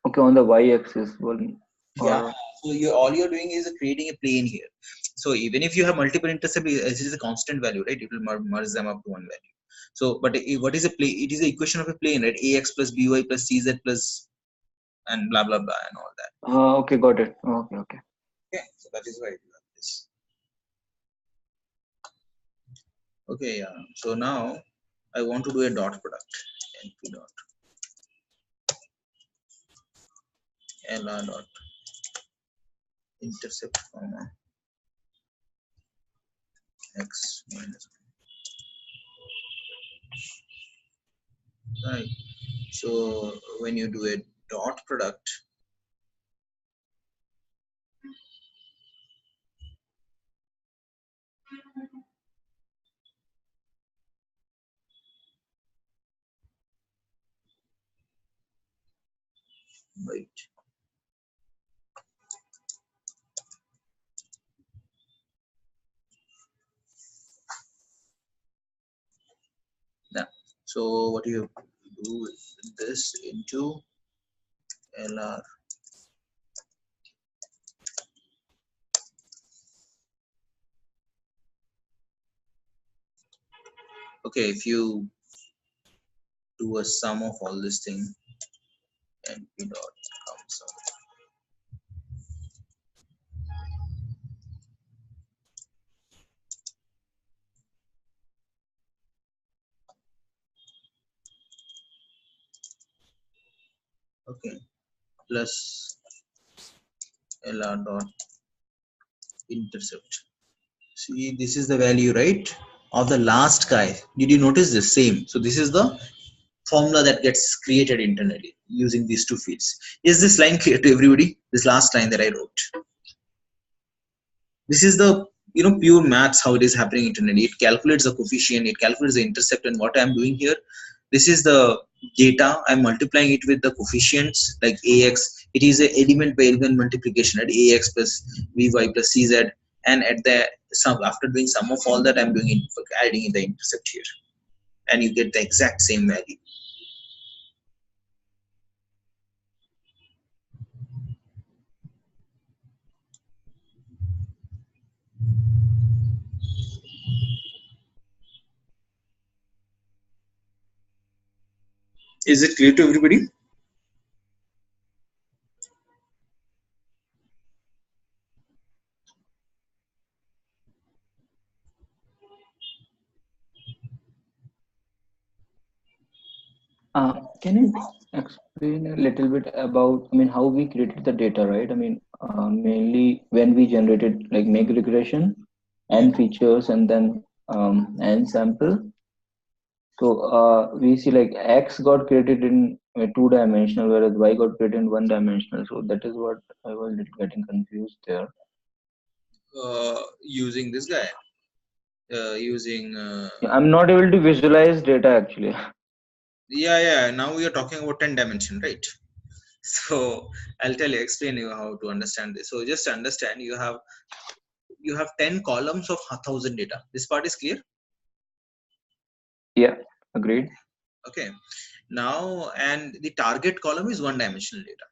okay, on the y-axis one. Yeah, so all you're doing is creating a plane here. So even if you have multiple intercept, this is a constant value, right? It will merge them up to one value. So but what is a plane? It is the equation of a plane, right? Ax plus by plus cz plus and blah blah blah and all that. Okay, got it. Okay, so that is why I do this. Okay, yeah. So now I want to do a dot product, np dot lr dot intercept comma x minus 1. Right. So when you do a dot product, right? Yeah. So what you do is this into LR okay, if you do a sum of all this thing, np dot comes out. Okay, plus LR dot intercept. See, this is the value, right, of the last guy. Did you notice the same? So this is the formula that gets created internally. using these two fields. Is this line clear to everybody? This last line that I wrote. This is the pure maths how it is happening internally. It calculates the coefficient, it calculates the intercept, and what I'm doing here, this is the data. I'm multiplying it with the coefficients like ax. It is a element by element multiplication at ax plus vy plus cz, and at the sum, after doing sum of all that, I'm doing adding in the intercept here, and you get the exact same value. Is it clear to everybody? Can you explain a little bit about, I mean, how we created the data, right? I mean, mainly when we generated like make regression and features and then and sample. So we see like X got created in two-dimensional, whereas Y got created in one-dimensional. So that is what I was getting confused there. Using this guy, using. I'm not able to visualize data actually. Yeah. Now we are talking about 10 dimension, right? So I'll explain you how to understand this. So just understand, you have 10 columns of 1,000 data. This part is clear? Yeah, agreed. Okay. Now, and the target column is one dimensional data,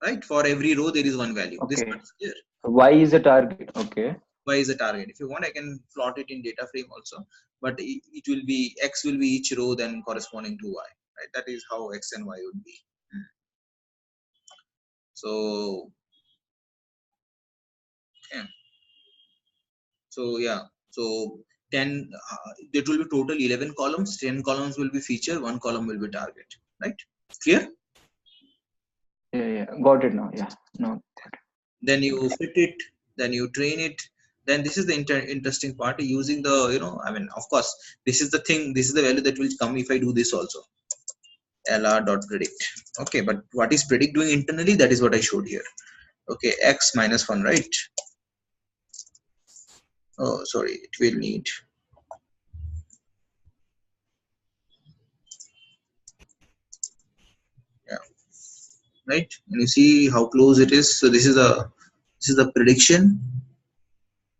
right? For every row there is one value. Okay. This part is clear. Y is a target. Okay. Y is a target. If you want, I can plot it in data frame also, but it will be X will be each row then corresponding to Y, right? That is how X and Y would be. So, okay. So yeah, so 10, there will be total 11 columns. 10 columns will be feature, one column will be target, right? Clear? Yeah. Got it now. Yeah. No. Then you fit it, then you train it. Then this is the interesting part, using the, I mean, of course, this is the thing, this is the value that will come if I do this also. lr.predict. Okay, but what is predict doing internally? That is what I showed here. Okay, x minus 1, right? Oh, sorry, it will need. Yeah, right. And you see how close it is. So this is the prediction,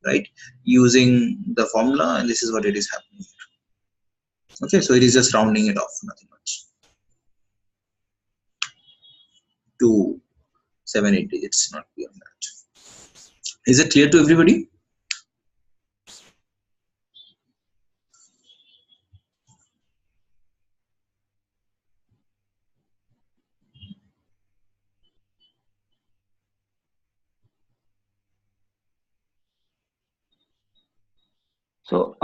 right? Using the formula, and this is what it is happening. Okay, so it is just rounding it off, nothing much. To 7-8 digits, not beyond that. Is it clear to everybody? So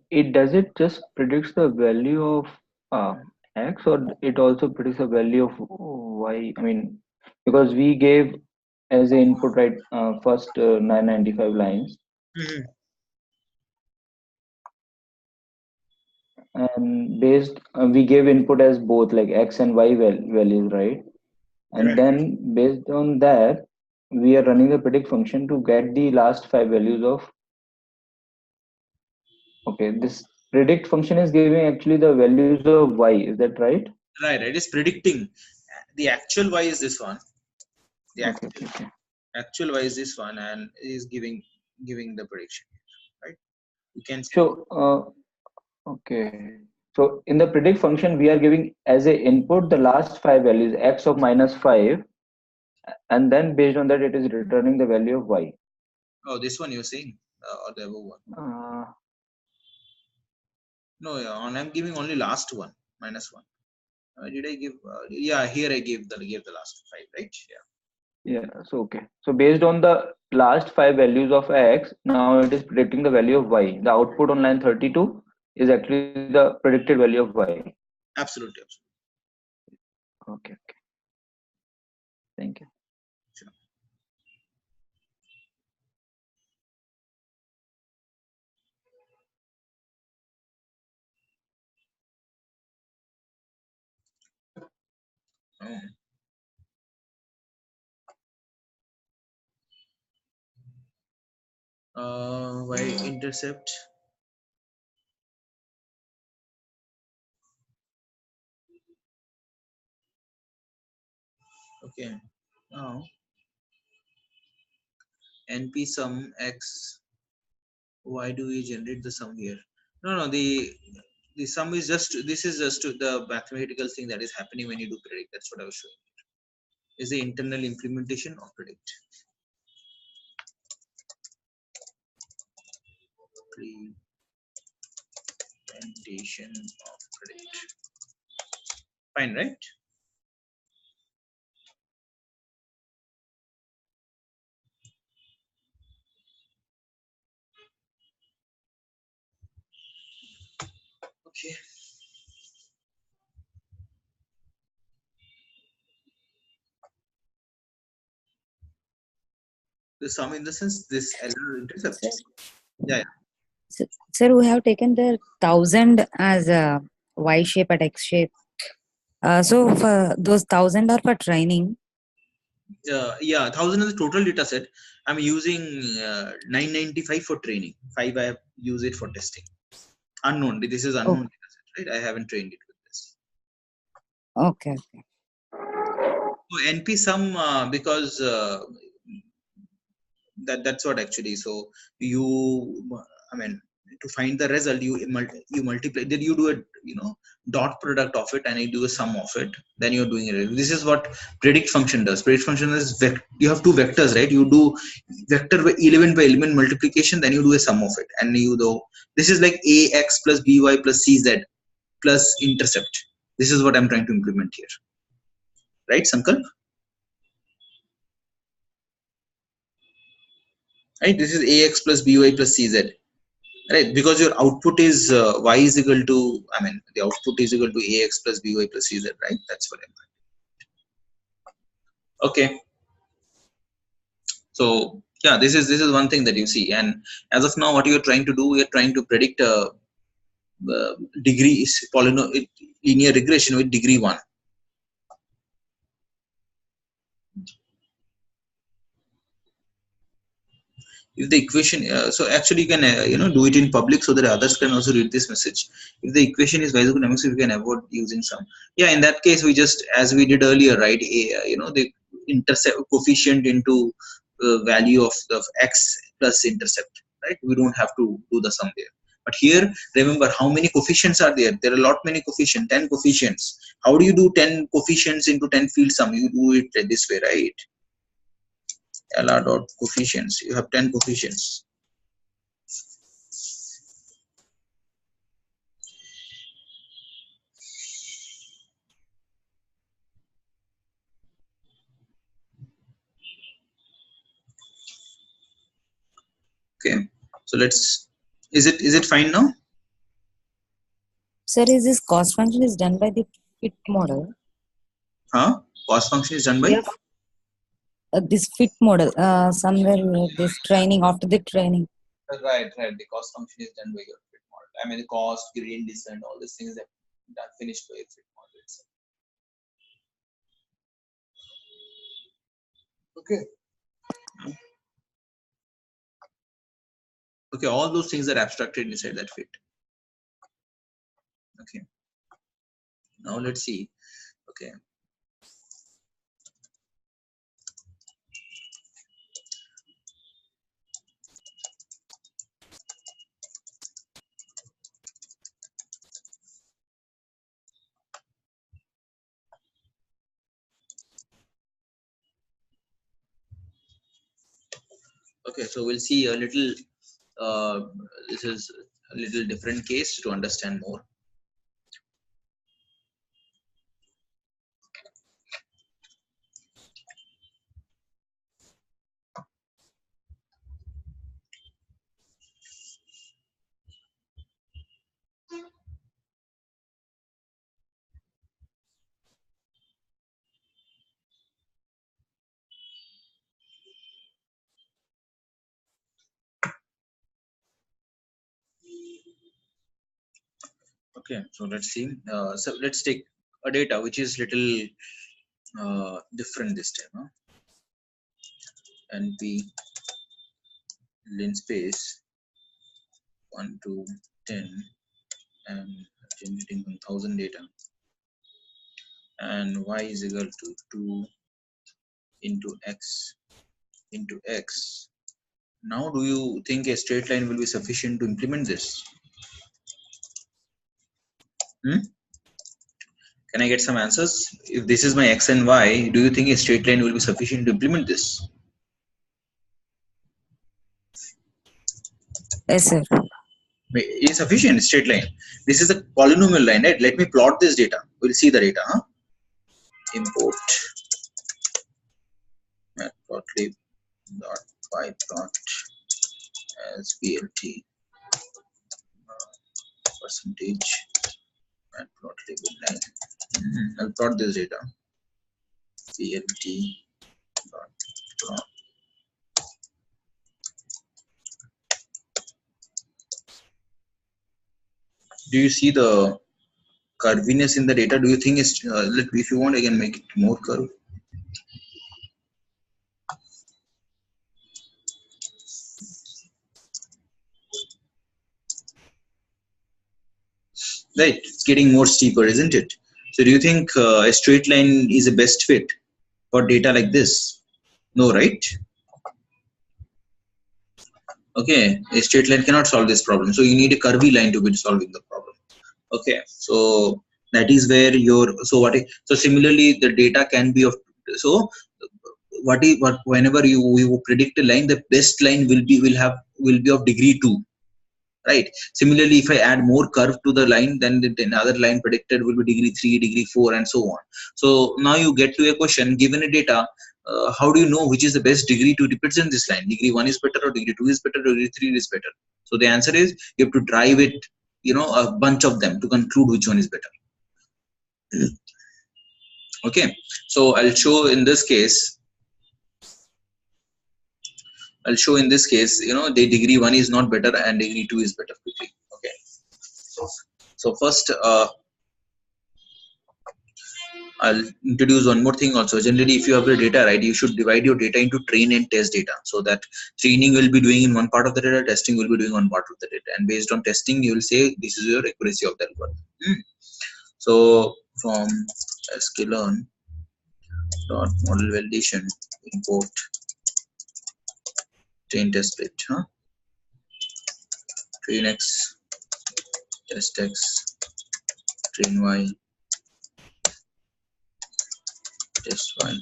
it just predicts the value of X, or it also predicts the value of Y? I mean, because we gave as an input, right, first 995 lines, and based we gave input as both like X and Y values, right? And Right. then based on that, we are running the predict function to get the last five values of. Okay, this predict function is giving actually the values of Y. Is that right? Right. It is predicting. The actual Y is this one. The actual Y is this one, and is giving the prediction, right? You can see. So, okay. So in the predict function, we are giving as a input the last five values, X of minus 5, and then based on that, it is returning the value of Y. Oh, this one you're saying, or the above one? No, yeah, I'm giving only last one, minus 1. Did I give? Yeah, here I gave the last 5, right? Yeah. Yeah. So okay. So based on the last five values of X, now it is predicting the value of Y. The output on line 32 is actually the predicted value of Y. Absolutely. Okay. Thank you. Sure. Oh. Why intercept? Okay. Now np sum x. Why do we generate the sum here? No, the sum is just, this is just the mathematical thing that is happening when you do predict. That's what I was showing. Is the internal implementation of predict. Implementation of predict. Fine, right? Okay. The sum in the sense this LR intercept. Sir, Yeah. sir, we have taken the 1000 as a Y shape and X shape. So for those 1000 are for training. Yeah, 1000 is the total data set. I'm using 995 for training. 5 I have used it for testing. Unknown. This is unknown data set, right? I haven't trained it with this. Okay. So NP sum because that's what actually. So you, I mean, to find the result, you multiply. Then you do a dot product of it, and you do a sum of it. Then you're doing it. This is what predict function does. Predict function is you have two vectors, right? You do vector by element multiplication. Then you do a sum of it, and you do. This is like ax plus by plus cz plus intercept. This is what I'm trying to implement here, right, Sankalp? Right, this is ax plus by plus cz, right? Because your output is y is equal to, I mean, the output is equal to ax plus by plus cz, right? That's what I'm doing. Okay, so yeah, this is one thing that you see. And as of now, what you're trying to do, you're trying to predict a degree linear regression with degree 1. If the equation, so actually you can do it in public so that others can also read this message. If the equation is y=mx, we can avoid using sum. Yeah, in that case we just, as we did earlier, right, the intercept coefficient into value of x plus intercept, right? We don't have to do the sum there. But here, remember how many coefficients are there. There are a lot many coefficients, 10 coefficients. How do you do 10 coefficients into 10 field sum? You do it this way, right? LR dot coefficients. You have 10 coefficients. Okay, so is it fine now? Sir, is this cost function is done by the fit model? Cost function is done by? Yeah. This fit model, somewhere this training, after the training. Right. The cost function is done by your fit model. I mean, the cost, gradient descent, all these things that are finished by your fit model itself. Okay. Okay, all those things are abstracted inside that fit. Okay. Now let's see. Okay. Okay, so we'll see a little. This is a little different case to understand more. Okay, so let's see. So let's take a data which is little different this time, huh? NP linspace 1 to 10 and generating 1000 data, and y is equal to 2 into x into x. Now do you think a straight line will be sufficient to implement this? Can I get some answers? If this is my x and y, do you think a straight line will be sufficient to implement this? Yes, sir. It is sufficient straight line. This is a polynomial line, right? Let me plot this data. We'll see the data. Huh? Import matplotlib dot pyplot as plt percentage matplotlib line. I'll plot this data. plt dot plot. Do you see the curviness in the data? Do you think it's if you want, I can make it more curved. Right, it's getting more steeper, isn't it? So do you think a straight line is a best fit for data like this? No, right? Okay, a straight line cannot solve this problem, so you need a curvy line to be solving the problem. Okay, so that is where your so similarly the data can be of so whenever you predict a line, the best line will be of degree 2, right? Similarly, if I add more curve to the line, then the another line predicted will be degree 3, degree 4, and so on. So now you get to a question, given a data, how do you know which is the best degree to represent this line? Degree 1 is better, or degree 2 is better, or degree 3 is better? So the answer is you have to drive it, a bunch of them to conclude which one is better. Okay, so I'll show in this case, the degree 1 is not better and degree 2 is better quickly. Okay, so first I'll introduce one more thing also. Generally, if you have your data, right, you should divide your data into train and test data, so that training will be doing in one part of the data, testing will be doing one part of the data, and based on testing you will say this is your accuracy of the algorithm. So from sklearn dot model validation import train test bit, train x, test x, train y, test y.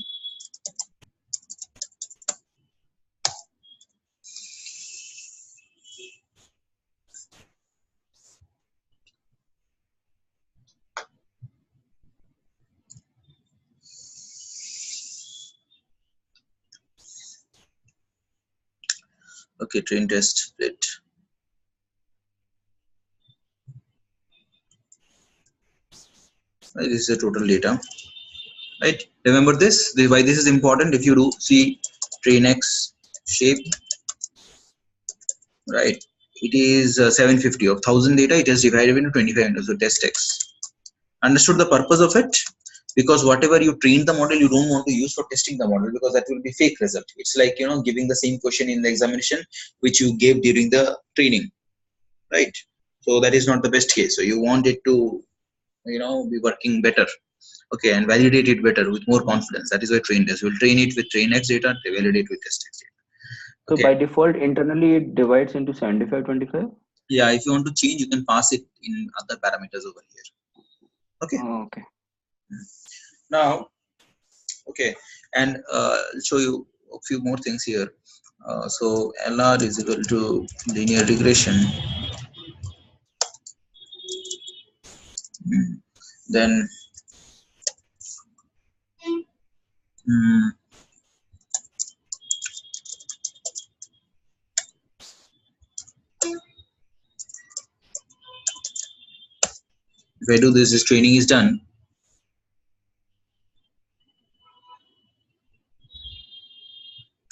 Okay, train test split. Right, this is the total data. Right, remember this. Why this is important? If you do see train x shape, right, it is 750 of 1000 data. It has divided into 25, so test x. Understood the purpose of it? Because whatever you train the model, you don't want to use for testing the model, because that will be fake result. It's like giving the same question in the examination which you gave during the training, right? So that is not the best case. So you want it to be working better, okay, and validate it better with more confidence. That is why train test. We'll train it with train x data, validate with test x data. Okay. So by default, internally it divides into 75-25. Yeah, if you want to change, you can pass it in other parameters over here. Okay. Oh, okay. Now, okay, and I'll show you a few more things here. So LR is equal to linear regression. Then if I do this training is done.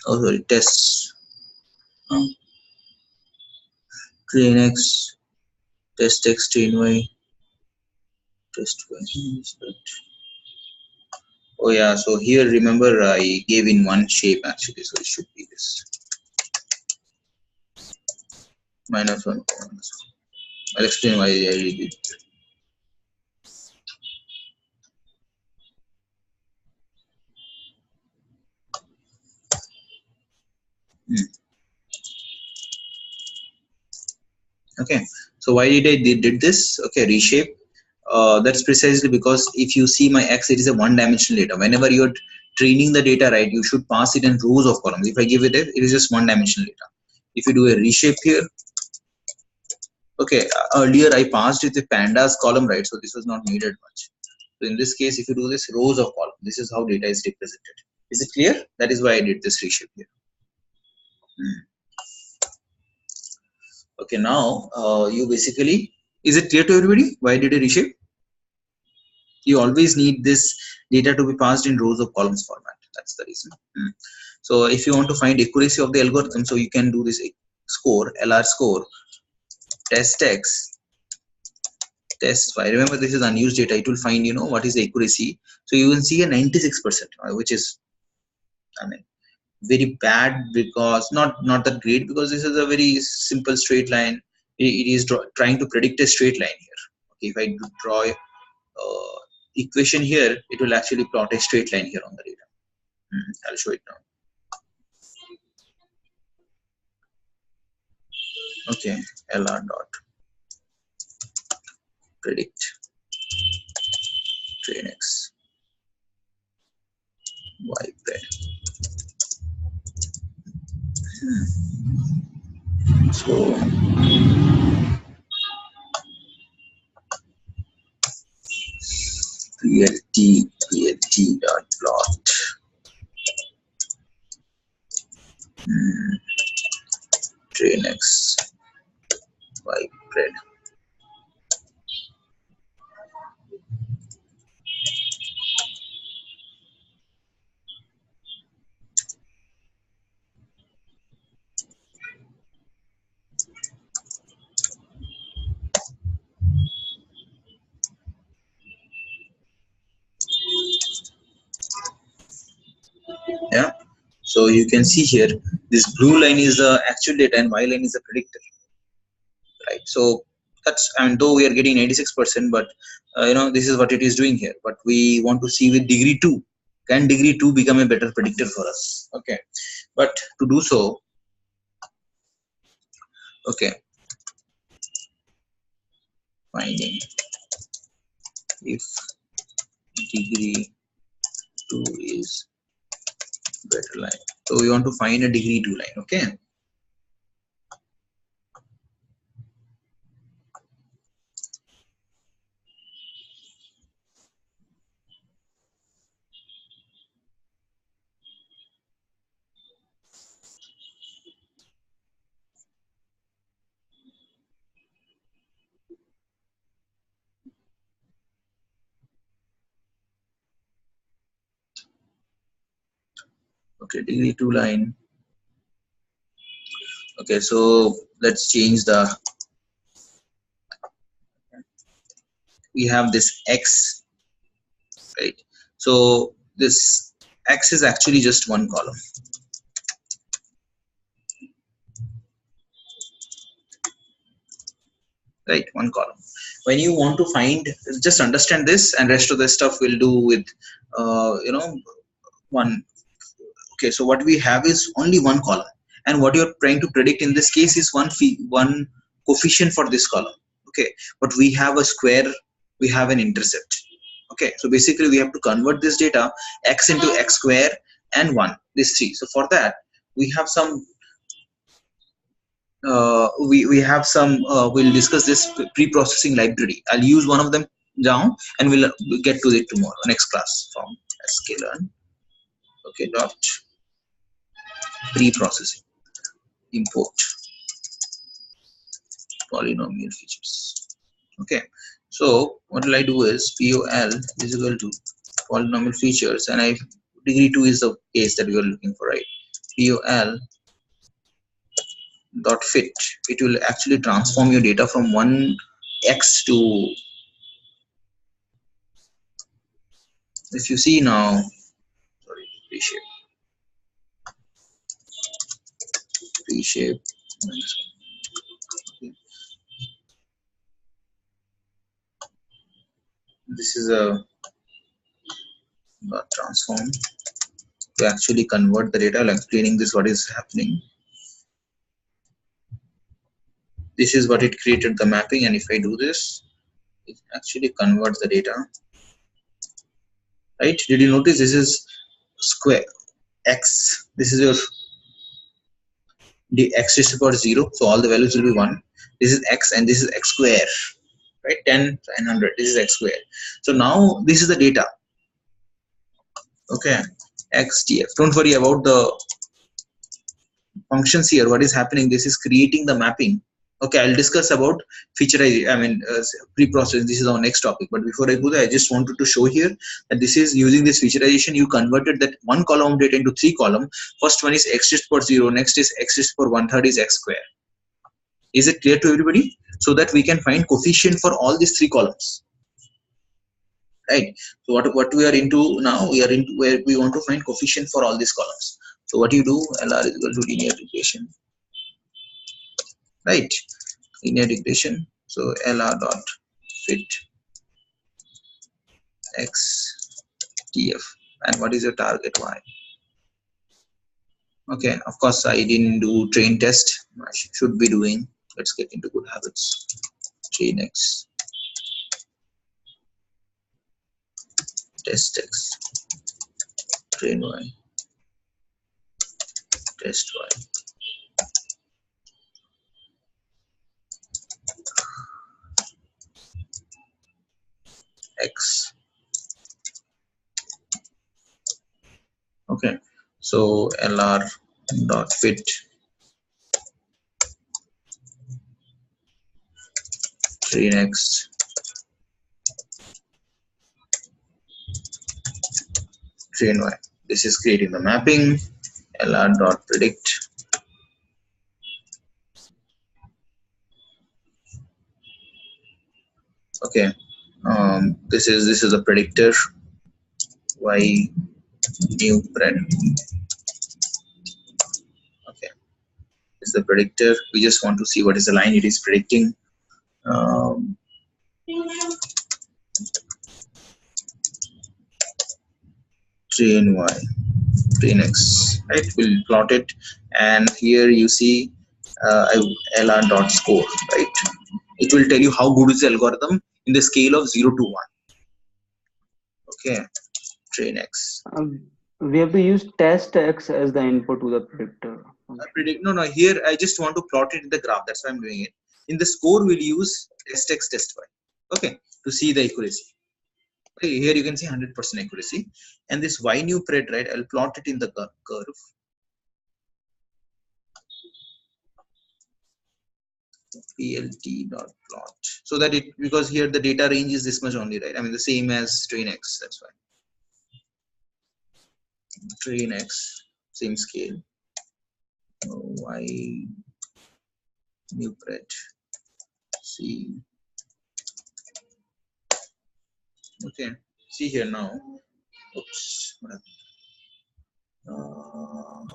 Oh, sorry, tests. Train x, test x, train y, test y. Oh yeah, so here remember I gave in one shape actually, so it should be this -1. I'll explain why I did it. Okay, so why did I did this? Okay, reshape. That's precisely because if you see my X, it is a one-dimensional data. Whenever you're training the data, right, you should pass it in rows of columns. If I give it, it is just one-dimensional data. If you do a reshape here, okay, earlier I passed it with pandas column, right? So this was not needed much. So in this case, if you do this rows of column, this is how data is represented. Is it clear? That is why I did this reshape here. Okay, now you basically, is it clear to everybody? Why did I reshape? You always need this data to be passed in rows of columns format. That's the reason. So if you want to find accuracy of the algorithm, so you can do this score, LR score, test X, test Y. Remember, this is unused data. It will find, you know, what is the accuracy. So you will see a 96%, which is, I mean, very bad, because not that great, because this is a very simple straight line. It is trying to predict a straight line here. Okay, if I draw equation here, it will actually plot a straight line here on the data. I'll show it now. Okay, LR dot predict train X Y pred. So plt dot plot train X Y pred. Yeah, so you can see here, this blue line is the actual data and Y line is the predictor, right? So that's, I mean, though we are getting 96%, but you know, this is what it is doing here. But we want to see with degree 2, can degree 2 become a better predictor for us? Okay, but to do so, okay, finding if degree 2 is better line. So we want to find a degree 2 line. Okay, okay, degree 2 line. Okay, so let's change the, we have this X, right? So this X is actually just one column, right? One column. When you want to find, just understand this, and rest of the stuff we'll do with you know, one. Okay, so what we have is only one column, and what you're trying to predict in this case is one coefficient for this column. Okay, but we have a square, we have an intercept. Okay, so basically we have to convert this data X into X square and 1, this 3. So for that we have some we have some we'll discuss this pre-processing library. I'll use one of them down, and we'll get to it tomorrow, next class, from sklearn. Okay, dot pre-processing, import polynomial features. Okay, so what will I do is pol is equal to polynomial features, and I, degree 2 is the case that we are looking for, right? Pol dot fit, it will actually transform your data from one X to if you see now, sorry, reshape. This is a transform to actually convert the data. I'm explaining this, what is happening. This is what it created, the mapping, and if I do this, it actually converts the data. Right? Did you notice this is square x? This is your the x is equal to 0, so all the values will be 1. This is x and this is x square, right? 10 and 100. This is x square. So now this is the data. Okay, xdf. Don't worry about the functions here. What is happening? This is creating the mapping. Okay, I'll discuss about featureization. Pre-processing. This is our next topic. But before I go there, I just wanted to show here that this is using this featureization. You converted that one column data into 3 columns. First one is x to the power 0. Next is x to the power 1/3 is x square. Is it clear to everybody? So that we can find coefficient for all these 3 columns. Right. So what we are into now? We are into where we want to find coefficient for all these columns. So what you do? LR is equal to linear regression. Right, linear regression. So LR dot fit x TF, and what is your target y? Okay, of course I didn't do train test. I should be doing. Let's get into good habits. Train x, test x, train y, test y. X. Okay, so LR dot fit train x, train y. This is creating the mapping. LR dot predict okay. This is a predictor y new pred. Okay, this is the predictor. We just want to see what is the line it is predicting. Train y, train x, right? We'll plot it, and here you see LR dot score, right? It will tell you how good is the algorithm in the scale of 0 to 1. Okay, train x. We have to use test x as the input to the predictor. No, here I just want to plot it in the graph. That's why I'm doing it. In the score, we'll use test x, test y. Okay, to see the accuracy. Okay, here you can see 100% accuracy. And this y new pred, right? I'll plot it in the curve. plt dot plot, so that it, because here the data range is this much only, right? I mean the same as train x. That's why train x, same scale. Y new pred. See. Okay, see here now. Oops.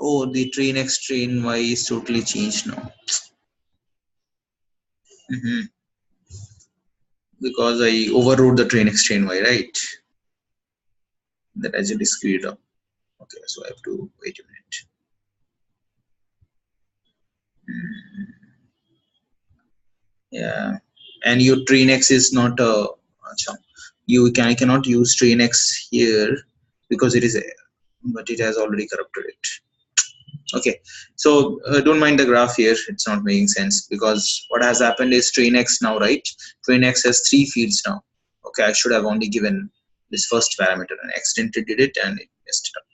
Oh, the train x, train y is totally changed now. Because I overrode the train x, train y, right? That actually screwed up. Okay, so I have to wait a minute. Yeah, and your train x is not a. I cannot use train x here because it is a, but it has already corrupted it. Okay, so don't mind the graph here. It's not making sense because what has happened is train x now, right? Train x has 3 fields now. Okay, I should have only given this first parameter and accidentally did it and it messed it up.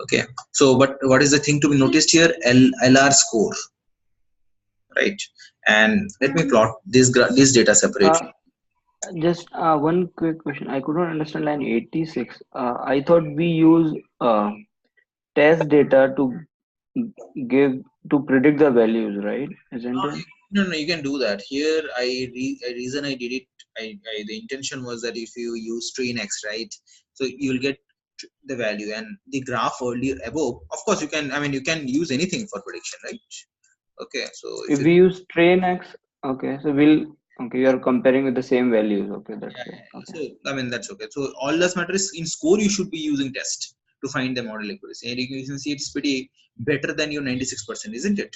Okay, so but what is the thing to be noticed here? LR score, right? And let me plot this data separately. Just one quick question. I could not understand line 86. I thought we use test data to predict the values, right? Isn't it? No, you can do that. Here, reason I did it. The intention was that if you use train X, right, so you will get the value, and the graph earlier above, of course you can, I mean, you can use anything for prediction, right? Okay, so if If you, we use train X, okay, so okay, you are comparing with the same values. Okay, that's great. Okay. so I mean that's okay. So all that matters in score, you should be using test to find the model accuracy, and you can see it's pretty better than your 96%, isn't it?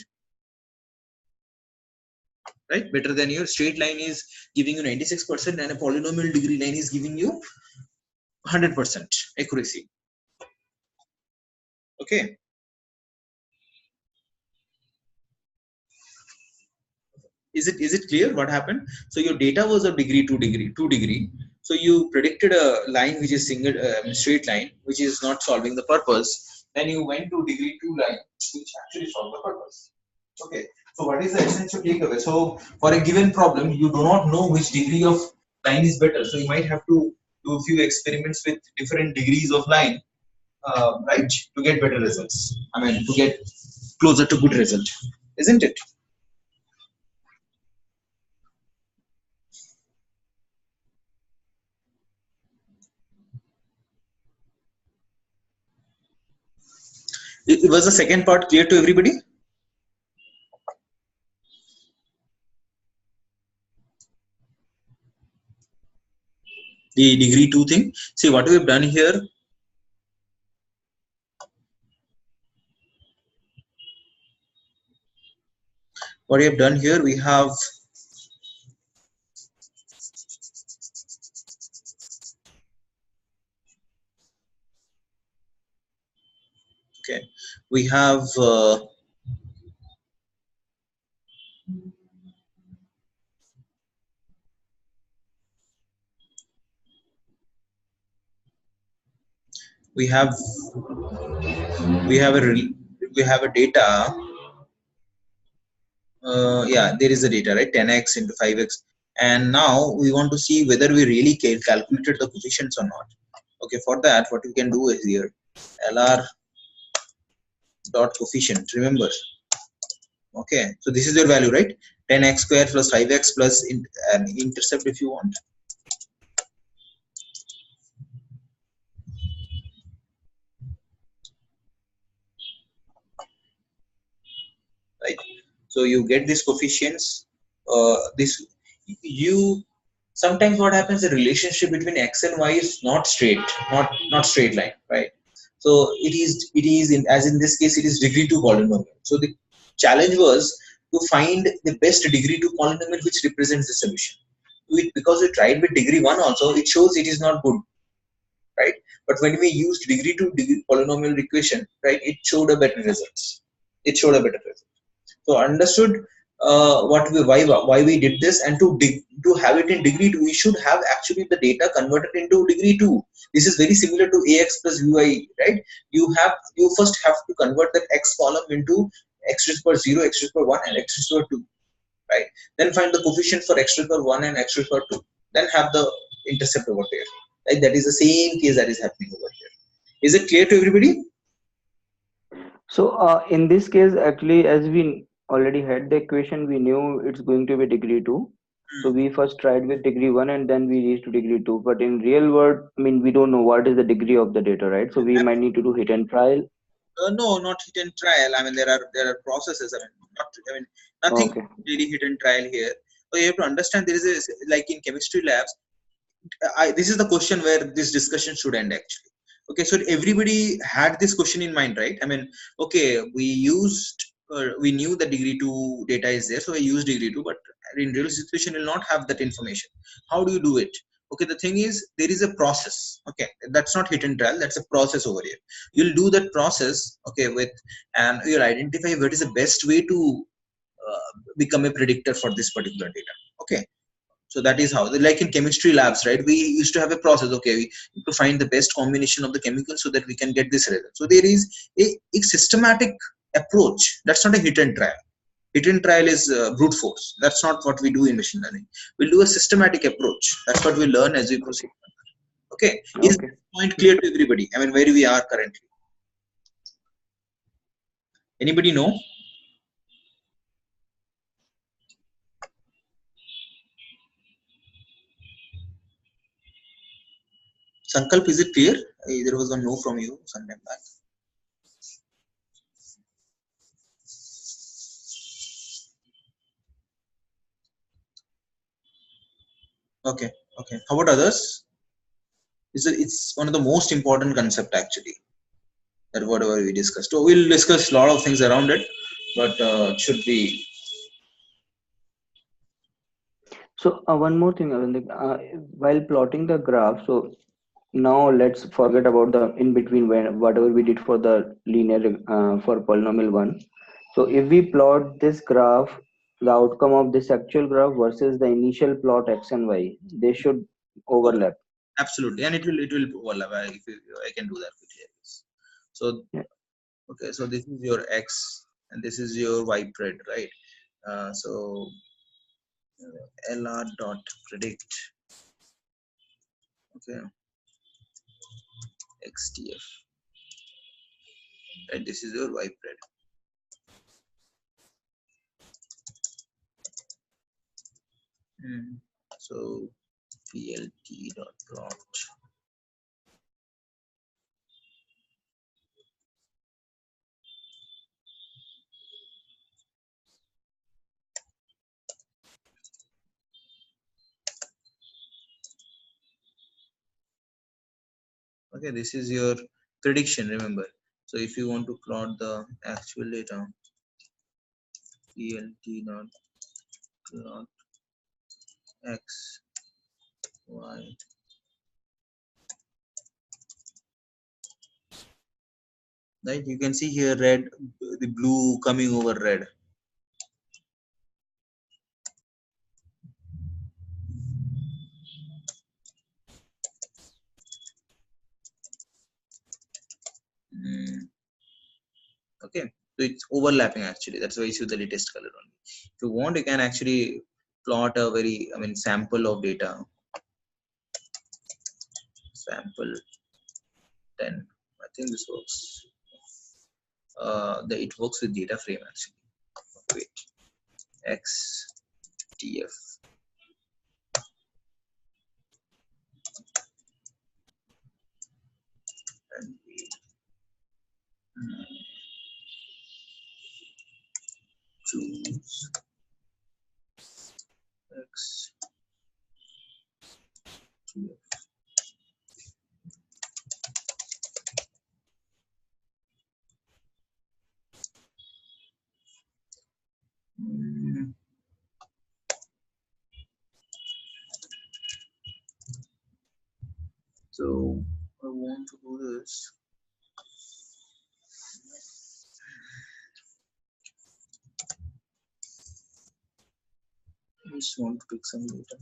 Right, better than your straight line is giving you 96%, and a polynomial degree line is giving you 100% accuracy. Okay, is it clear what happened? So your data was of degree 2 degree, so you predicted a line which is single straight line, which is not solving the purpose. Then you went to degree 2 line, which actually solve the purpose. Okay, so what is the essential takeaway? So for a given problem, you do not know which degree of line is better, so you might have to do a few experiments with different degrees of line, right, to get better results, I mean to get closer to good result, isn't it? Was the second part clear to everybody? The degree 2 thing. See what we have done here. What we have done here, we have okay, we have we have we have a data. Yeah, there is a data, right? 10x into 5x, and now we want to see whether we really calculated the coefficients or not. Okay, for that, what we can do is here lr dot coefficient. Remember, okay, so this is your value, right? 10x square plus 5x plus an intercept if you want. Right, so you get these coefficients. This you sometimes what happens, the relationship between x and y is not straight, not straight line, right? So it is as in this case it is degree 2 polynomial. So the challenge was to find the best degree 2 polynomial which represents the solution. Because we tried with degree 1 also, it shows it is not good, right? But when we used degree 2 polynomial equation, right, it showed a better results. It showed a better result. So understood why we did this, and to have it in degree 2, we should have actually the data converted into degree 2. This is very similar to ax plus by, right? You first have to convert that x column into x raised to 0, x raised to 1, and x raised to 2, right? Then find the coefficient for x raised to 1 and x raised to 2. Then have the intercept over there. Right? That is the same case that is happening over here. Is it clear to everybody? So in this case, actually, as we already had the equation, we knew it's going to be degree 2. So we first tried with degree 1 and then we reached to degree 2. But in real world, I mean, we don't know what is the degree of the data, right? So we might need to do hit and trial. No, not hit and trial. I mean, there are processes. Nothing Okay. really hit and trial here. So you have to understand there is a, like in chemistry labs. This is the question where this discussion should end actually. Okay, so everybody had this question in mind, right? I mean, okay, we knew that degree 2 data is there, so I used degree 2, but in real situation, you'll not have that information. How do you do it? Okay, the thing is, there is a process. Okay, that's not hit and trial, that's a process over here. You'll do that process, okay, and you'll identify what is the best way to become a predictor for this particular data. Okay, so that is how, like in chemistry labs, right, we used to have a process. Okay, we need to find the best combination of the chemicals so that we can get this result. So there is a systematic approach. That's not a hit and trial. Hit and trial is brute force. That's not what we do in machine learning. We'll do a systematic approach. That's what we learn as we proceed. Okay, is this point clear to everybody? I mean, where we are currently? Anybody know? Sankalp, is it clear? There was a no from you sometime back. Okay. How about others? It's one of the most important concept actually, that whatever we discussed. So we'll discuss a lot of things around it, but it should be. So one more thing, Avindik, while plotting the graph, so now let's forget about the in between when whatever we did for the linear for polynomial one. So if we plot this graph, the outcome of this actual graph versus the initial plot x and y, they should overlap. Absolutely, and it will overlap. I can do that quickly. So Yeah. okay, so this is your x and this is your y pred, right? So lr dot predict, okay, xtf, right? This is your y pred. So plt dot plot. Okay, this is your prediction, remember. So if you want to plot the actual data, plt dot plot x, y, right? You can see here red, the blue coming over red. Okay, so it's overlapping actually. That's why you see the latest color only. If you want, you can actually plot a very, sample of data. Sample 10. I think this works. It works with data frame actually. Wait, x tf. And we choose x tf. So I want to do this. I just want to pick some data.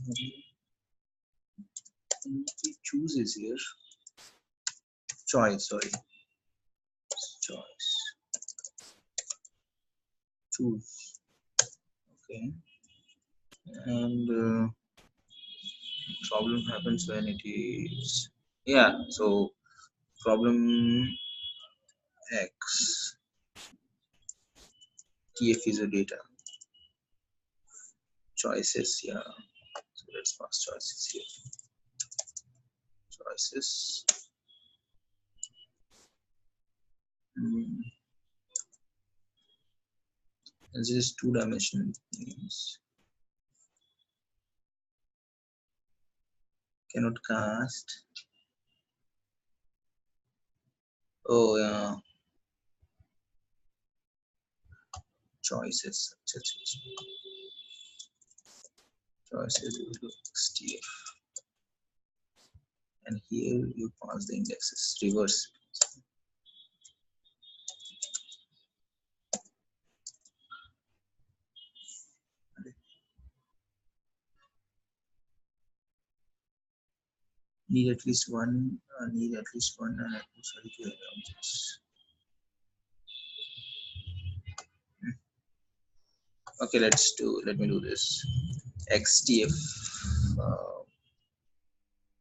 We choose is here. Choice, sorry. Choice. Choose. Okay. And problem happens when it is, yeah, so problem x tf is a data. Choices, yeah, so let's pass choices here. Choices, this is two-dimensional things. Cannot cast. Oh yeah, choices, choices xtf, and here you pass the indexes reverse. Need at least one, and sorry to objects. Okay, let me do this. XTF,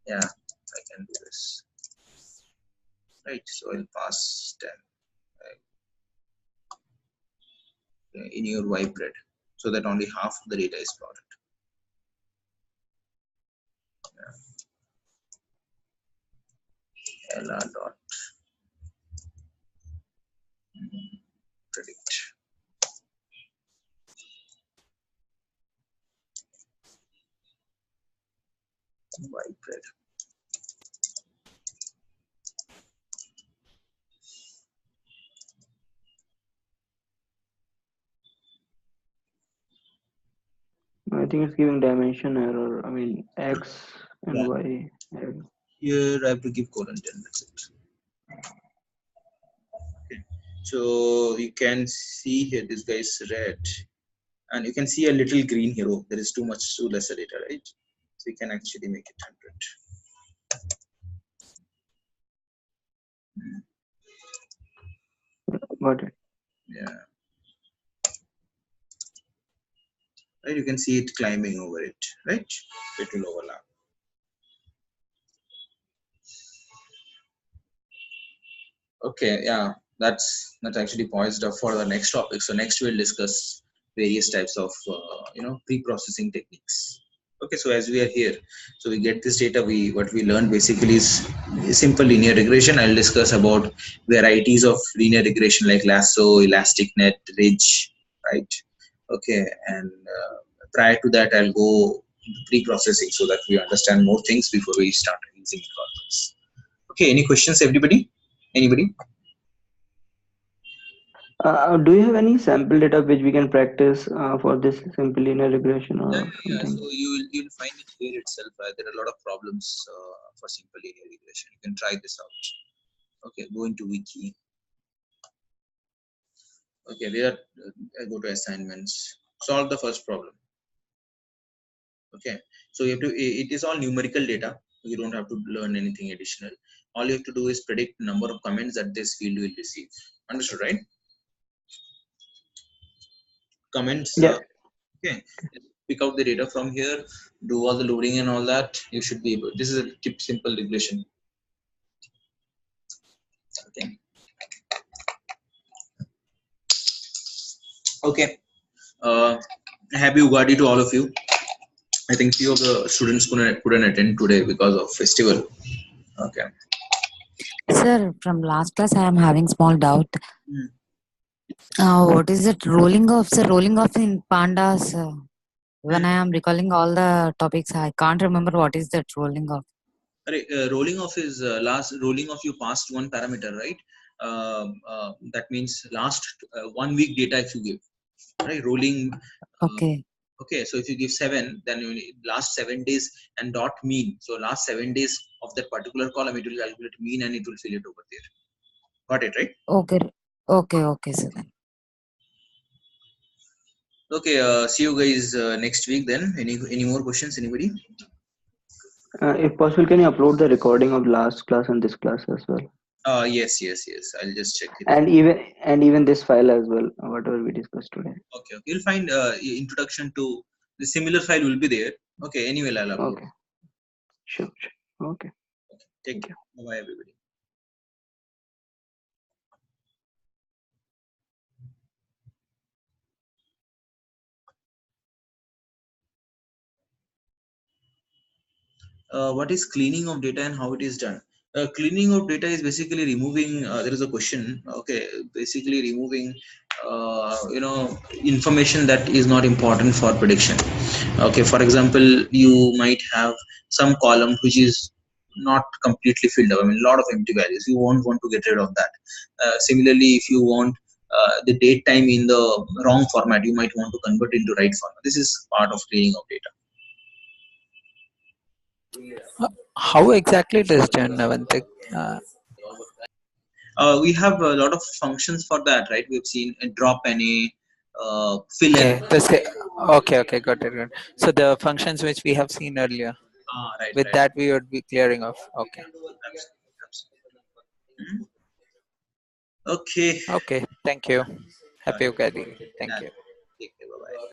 yeah, I can do this. Right, so I'll pass 10 in your Y pred, so that only half of the data is plotted. Yeah. LR dot predict. Y-pred. I think it's giving dimension error. I mean, X and Yeah. Y. Here I have to give colon 10. That's it. Okay. So you can see here this guy is red, and you can see a little green here. Oh, there is too lesser data, right? So you can actually make it 100. Got it. Yeah. Right, you can see it climbing over it, right? It will overlap. Okay, yeah, that's actually poised up for the next topic. So next we'll discuss various types of pre-processing techniques. Okay, so as we are here, so we get this data. What we learned basically is simple linear regression. I'll discuss about varieties of linear regression like lasso, elastic net, ridge, right? Okay, and prior to that, I'll go pre-processing so that we understand more things before we start using algorithms. Okay, any questions, everybody? Anybody? Do you have any sample data which we can practice for this simple linear regression Yeah. or something? So you'll find it here itself. There are a lot of problems for simple linear regression. You can try this out. Okay, go into wiki. Okay, there. Go to assignments. Solve the first problem. Okay, so you have to. It is all numerical data. You don't have to learn anything additional. All you have to do is predict the number of comments that this field will receive. Understood, right? Comments. Yeah. Okay. Pick out the data from here, do all the loading and all that. You should be able. This is a simple regression. Okay. Okay. Happy Ugadi to all of you. I think few of the students couldn't attend today because of festival. Okay. Sir, from last class, I am having small doubt. What is it? Rolling off, sir? Rolling off in pandas. When I am recalling all the topics, I can't remember what is that rolling off. Rolling off is rolling off you passed one parameter, right? That means last 1 week data if you give, right? Rolling. Okay. Okay, so if you give 7, then you need last 7 days and dot mean. So last 7 days of that particular column, it will calculate mean and it will fill it over there. Got it, right? Okay. Okay, sir. Then. Okay, see you guys next week then. Any more questions, anybody? If possible, can you upload the recording of last class and this class as well? Yes. I'll just check it. And even this file as well, whatever we discussed today. Okay. You'll find introduction to the similar file will be there. Okay. Anyway, I'll upload. Okay. Sure. Okay. Take care. Bye, everybody. What is cleaning of data and how it is done? Cleaning of data is basically removing. There is a question. Okay, basically removing, information that is not important for prediction. Okay, for example, you might have some column which is not completely filled up. I mean, a lot of empty values. You won't want to get rid of that. Similarly, if you want the date time in the wrong format, you might want to convert into right format. This is part of cleaning of data. How exactly it is done, Avantik? We have a lot of functions for that, right? We've seen a drop any, fill Okay, any. okay, got it. So the functions which we have seen earlier, Right. that we would be clearing off. Okay. Absolutely. Okay. Okay, thank you. Happy Ugadi. Thank you. Take care. Bye-bye.